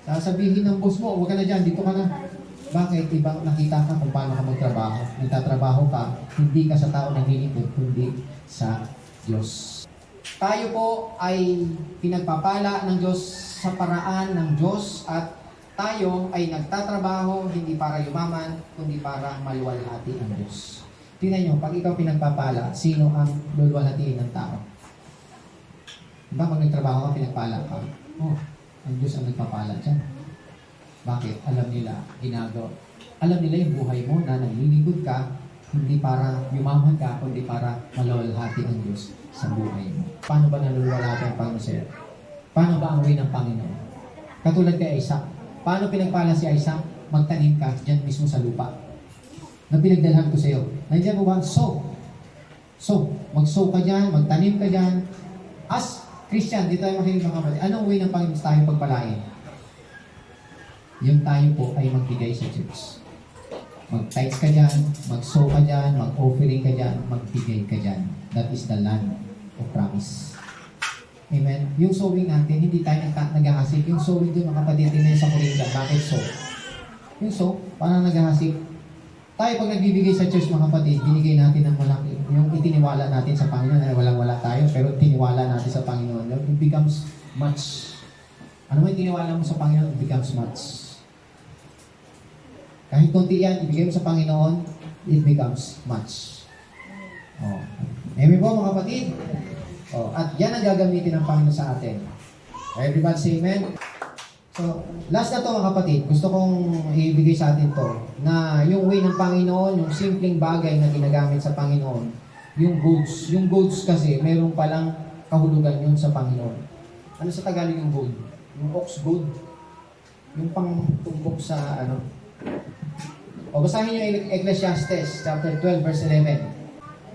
Speaker 1: Sasabihin ng boss mo, huwag ka na dyan, dito ka na. Bakit? Ibang nakita ka kung paano ka magtrabaho. Nagtatrabaho ka, hindi ka sa tao naglilingkod, kundi sa Diyos. Tayo po ay pinagpapala ng Diyos sa paraan ng Diyos at tayo ay nagtatrabaho hindi para yumaman, kundi para maluwalhati ang Diyos. Tingnan nyo, pag ikaw pinagpapala, sino ang luluwalhatiin ng tao? Diba, pag nagtrabaho ka, pinagpala ka? Oh, ang Diyos ang nagpapala dyan. Bakit? Alam nila, ginagawa. Alam nila yung buhay mo na naglilingkod ka, hindi para yumaman ka, kundi para maluwalhati ang Diyos sa buhay mo. Paano ba naluluwalhati ang Panginoon sa'yo? Paano ba ang way ng Panginoon? Katulad kay Isaac. Paano pinagpala si Isaac? Magtanim ka dyan mismo sa lupa na pinagdalhan ko sa iyo. Nandiyan mo ba? Sow. Mag-sow ka dyan, magtanim ka dyan. As Christian, di tayo makinig mga kapatid. Anong way ng Panginoon tayo pagpalain? Yung tayo po ay magbigay sa church. Mag-tithes ka dyan, mag-sow ka dyan, mag-offering ka dyan, magbigay ka dyan. That is the land of promise. Amen? Yung sowing natin, hindi tayo naghahasik. Yung sowing doon, mga kapatid, tingnan sa Korinda. Bakit sow? Yung sow, parang naghahasik. Tayo pag nagbibigay sa church mga kapatid, binigay natin ng malaki. Yung itiniwala natin sa Panginoon, ay walang-wala tayo, pero tiniwala natin sa Panginoon. It becomes much. Ano mo itiniwala mo sa Panginoon, it becomes much. Kahit konti yan, ibigay mo sa Panginoon, it becomes much. Oh. Amen po mga kapatid? Oh. At yan ang gagamitin ng Panginoon sa atin. Everybody say amen? So, last na to mga kapatid, gusto kong ibigay sa atin to, na yung way ng Panginoon, yung simpleng bagay na ginagamit sa Panginoon, yung goods. Yung goods kasi, mayroong palang kahulugan yun sa Panginoon. Ano sa Tagalog yung gold? Yung ox gold? Yung pangtumbok sa ano? O basahin nyo Ecclesiastes chapter 12 verse 11.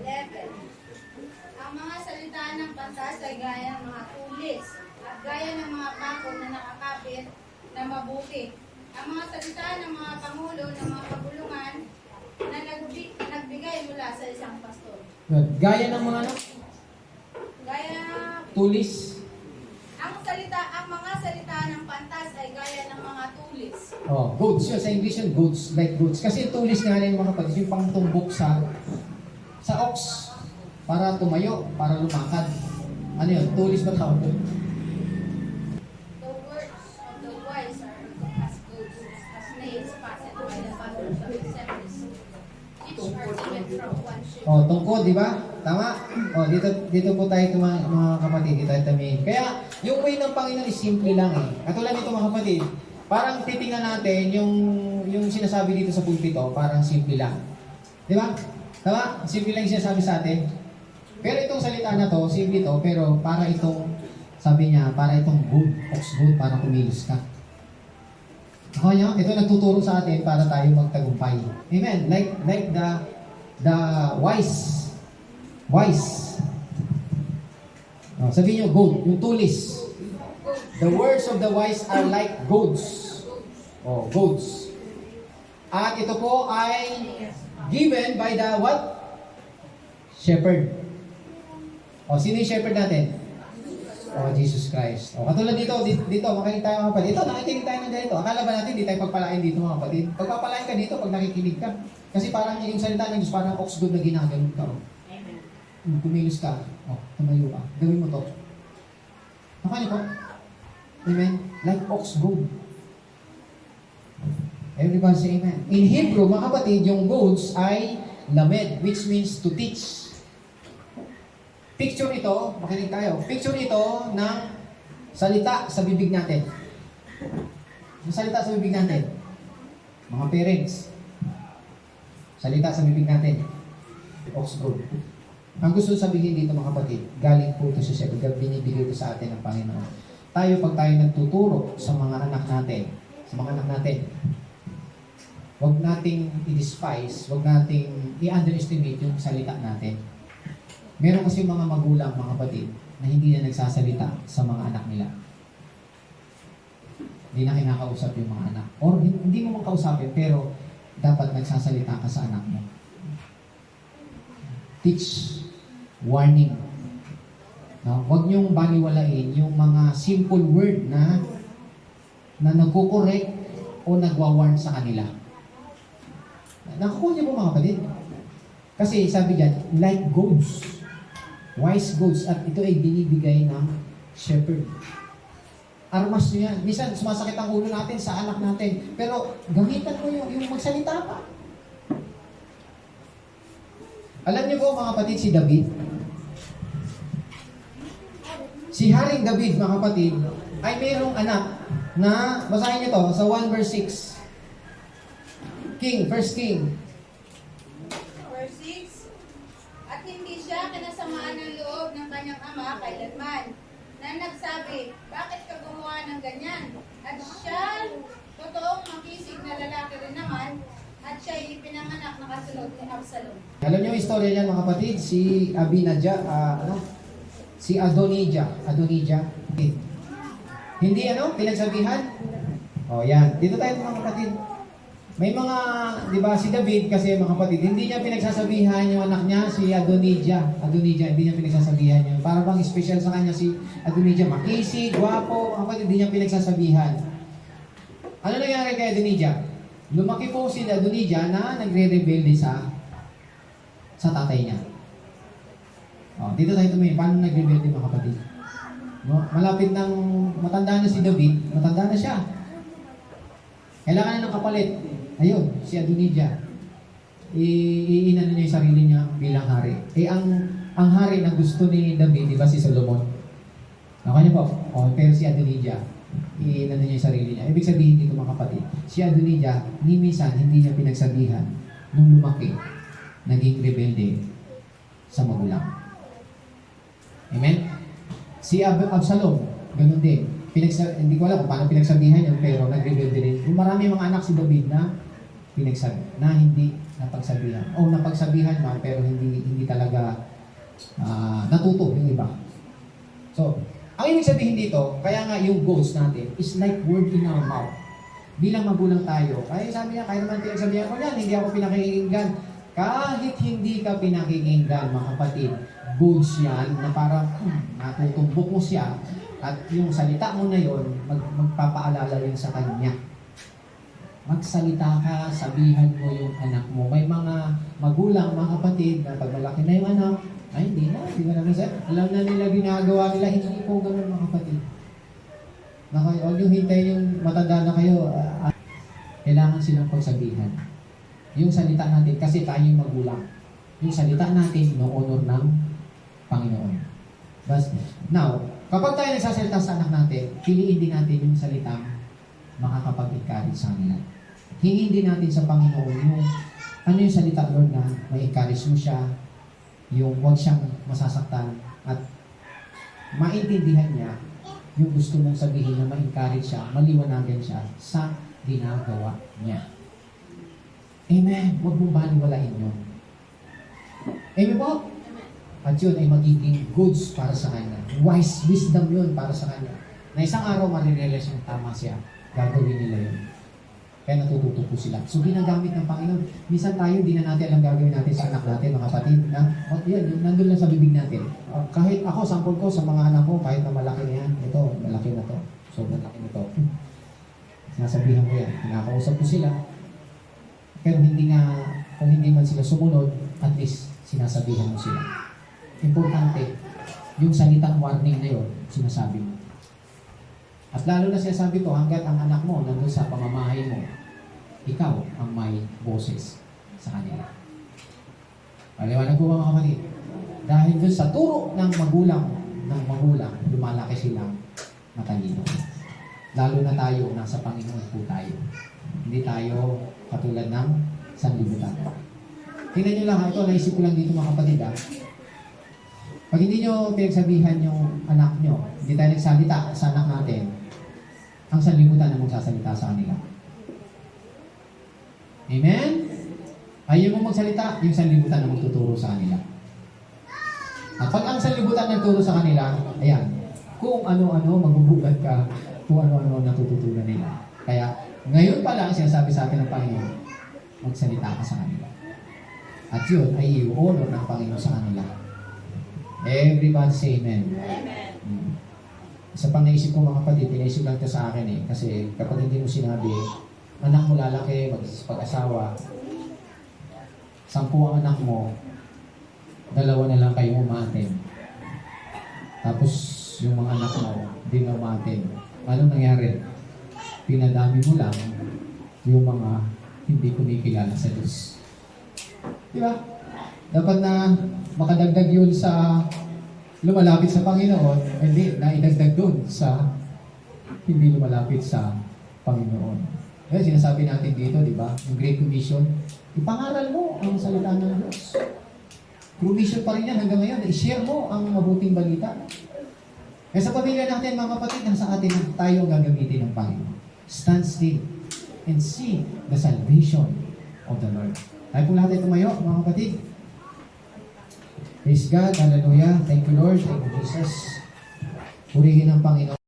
Speaker 4: 11. Ang mga salita ng pantas ay gaya ng mga tulis at gaya ng mga pako na nakakapit na mabuti. Ang mga salita ng mga pangulo ng mga pagulungan na nagbigay mula sa isang pastor.
Speaker 1: Yun. Gaya ng mga ano?
Speaker 4: Gaya
Speaker 1: Tulis.
Speaker 4: ang mga salita ng pantas ay gaya ng mga tulis.
Speaker 1: Oh, goods yun. Sa English yun, goods. Like goods. Kasi yung tulis nga rin mga kapatid, yung pangtumbok sa ox. Para tumayo, para lumakad. Ano yun? Tulis ba tawag doon?
Speaker 4: The words of the wise are as goods, as nails fastened by the fathers of the assemblies. Each are taken from one ship.
Speaker 1: Oh, tungkod, di ba? Tama? Oh, dito po tayo mga kapatid, dito tayo tamin. Kaya, yung way ng Panginoon is simple lang eh. Katulad nito mga kapatid, parang titingnan natin yung sinasabi dito sa pulpito, parang simple lang. Di ba? Tama? Simple lang yung sinasabi sa atin. Pero itong salita na to, simple to, pero para itong, sabi niya, para itong good, ox good, para kumilos ka. Ako niyo, ito nagtuturo sa atin para tayo magtagumpay. Amen. Like the wise. Oh, sabihin niyo, gold, yung tulis. The words of the wise are like goads. Oh, goads. At ito po ay given by the what? Shepherd. O, sino yung shepherd natin? O, Jesus Christ. O, katulad dito, makinig tayo mga kapatid. Ito, nakikinig tayo ng ganito. Akala ba natin, hindi tayo pagpalain dito mga kapatid? Pagpapalain ka dito pag nakikinig ka. Kasi parang yung salita ng Diyos, parang ox good na ginagamit ka. Kumilos ka. O, tumayo ka. Gawin mo to. Nakanya po? Amen? Like ox good. Everybody say amen. In Hebrew, mga kapatid, yung goads ay lamed, which means to teach. Picture ito, makinig tayo. Picture ito ng salita sa bibig natin. Yung salita sa bibig natin. Mga parents. Salita sa bibig natin. Ox good. Ang gusto sabihin dito mga kapatid, galing po ito sa Shepherd, binibigay ito sa atin ng Panginoon. Tayo pag tayo nagtuturo sa mga anak natin, huwag nating i-despise, huwag nating i-underestimate yung salita natin. Meron kasi mga magulang, mga kapatid, na hindi na nagsasalita sa mga anak nila. Hindi na kinakausap yung mga anak. Or hindi mo man kausapin, pero dapat nagsasalita ka sa anak mo. Teach, warning. No? Huwag niyong baliwalain yung mga simple word na nagko-correct o nagwa-warn sa kanila. Nakakuha niyo po mga kapatid. Kasi sabi diyan, like goats. Wise goats. At ito ay binibigay ng shepherd. Armas niyo yan. Minsan, sumasakit ang ulo natin sa anak natin. Pero gamitan mo yung magsalita pa. Alam niyo po mga kapatid, si David. Si Haring David, mga kapatid, ay mayroong anak na, basahin niyo to, sa 1 verse 6. First King.
Speaker 4: Verse 6. At hindi siya kinasamaan ng loob ng kanyang ama kailanman, na nagsabi, bakit ka gumawa ng ganyan? At siya, totoong makisig na lalaki rin naman, at siya ipinanganak na kasunod ni Absalom.
Speaker 1: Alam niyo yung istorya niyan mga kapatid, si si Adonijah. Hindi pinagsabihan? O yan, dito tayo mga kapatid. May mga, di ba, si David kasi mga kapatid, hindi niya pinagsasabihan yung anak niya, si Adonijah, hindi niya pinagsasabihan yun. Para bang special sa kanya si Adonijah, makisig, gwapo, mga kapatid, hindi niya pinagsasabihan. Ano nangyari kay Adonijah? Lumaki po si Adonijah na nagre-rebelde sa tatay niya. O, dito tayo tumingin, paano nagre-rebelde mga kapatid? No? Malapit ng matanda na si David, matanda na siya. Kailangan na ng kapalit. Ayun, si Adonijah. Iinano niya yung sarili niya bilang hari. Ang hari na gusto ni David, di ba si Solomon? Nakuha niyo po? O, pero si Adonijah. inano niya yung sarili niya. Ibig sabihin dito mga kapatid, si Adonijah, ni minsan hindi niya pinagsabihan nung lumaki, naging rebelde sa magulang. Amen? Si Absalom, ganun din. Hindi ko alam kung paano pinagsabihan yun, pero nag-rebelde din. Yung marami mga anak si David na hindi napagsabihan. O napagsabihan man, pero hindi talaga natuto yung iba. So, ang ibig sabihin dito, kaya nga yung goals natin is like word in our mouth. Bilang magulang tayo, kaya sabi niya, kaya naman pinagsabihan ko yan, hindi ako pinakikinggan. Kahit hindi ka pinakikinggan, mga kapatid, goals yan na parang natutumbok mo siya at yung salita mo na yon magpapaalala yun sa kanya. Magsalita ka, sabihan mo yung anak mo. May mga magulang, mga kapatid, na pag malaki na yung anak, ay hindi na sir. Alam na nila ginagawa nila, hindi po ganun mga kapatid. Huwag yung hintay yung matanda na kayo, kailangan silang pagsabihan. Yung salita natin, kasi tayo yung magulang. Yung salita natin, no-honor ng Panginoon. Now, kapag tayo nagsasalita sa anak natin, piliin din natin yung salitang makakapag-encourage sa kanila. Hingin din natin sa Panginoon yung ano yung salita, Lord, na may encourage mo siya, yung huwag siyang masasaktan, at maintindihan niya yung gusto mong sabihin na ma-encourage siya, maliwanagan siya sa ginagawa niya. Amen. Huwag mong baliwalain yun. Amen po? At yun ay magiging goods para sa kanya. Wise wisdom yun para sa kanya. Na isang araw marirealize yung tama siya. Gagawin nila yun. Kaya natututo po sila. So ginagamit ng Panginoon. Minsan tayo, di na natin alam gagawin natin sa anak natin, mga kapatid. Yan, yung nandun lang sa bibig natin. Kahit ako, sample ko sa mga anak ko, kahit na malaki na yan, ito, malaki na to. Sobrang laki na to. Sinasabihan ko yan. Kinakausap ko sila. Pero hindi nga, kung hindi man sila sumunod, at least sinasabihan mo sila. Importante, yung salitang warning na yun, sinasabi mo. At lalo na sinasabi ko, hanggat ang anak mo nandun sa pamamahay mo, ikaw ang may boses sa kanila. Paliwanag po mga kapatid. Dahil dun sa turo ng magulang, lumalaki silang matalino. Lalo na tayo, nasa Panginoon po tayo. Hindi tayo katulad ng sanlibutan. Tingnan nyo lang, ito, naisip ko lang dito mga kapatid. Pag hindi nyo pinagsabihan yung anak nyo, hindi tayo nagsalita sa anak natin, ang sanlibutan na magsasalita sa kanila. Amen? Ayaw mo magsalita, yung sanlibutan na magtuturo sa kanila. At pag ang sanlibutan nagturo sa kanila, ayan, kung ano-ano, magbubugat ka, kung ano-ano natututunan nila. Kaya, ngayon pa lang, sinasabi sa atin ng Panginoon, magsalita ka sa kanila. At yun ay i-honor ng Panginoon sa kanila. Everybody say amen. Amen. Isa pang naisip ko mga kapatid, pinaisip lang ito sa akin kasi kapag hindi mo sinabi, anak mo lalaki, pag-asawa, 10 ang anak mo, 2 na lang kayo umatin. Tapos yung mga anak mo, hindi na umatin. Anong nangyari? Pinadami mo lang yung mga hindi kumikilala sa Diyos. Di ba? Dapat na makadagdag yun sa lumalapit sa Panginoon, hindi, naidagdag dun sa hindi lumalapit sa Panginoon. Kaya sinasabi natin dito, di ba? Yung Great Commission, ipangaral mo ang salita ng Diyos. Commission pa rin yan hanggang ngayon. I-share mo ang mabuting balita. Kaya sa pamilya natin, mga kapatid, nasa atin tayo gagamitin ng Panginoon. Stand still and see the salvation of the Lord. Tayo po lahat ay tumayo, mga kapatid. Praise God, hallelujah. Thank you, Lord. Thank you, Jesus. Purihin ang Panginoon.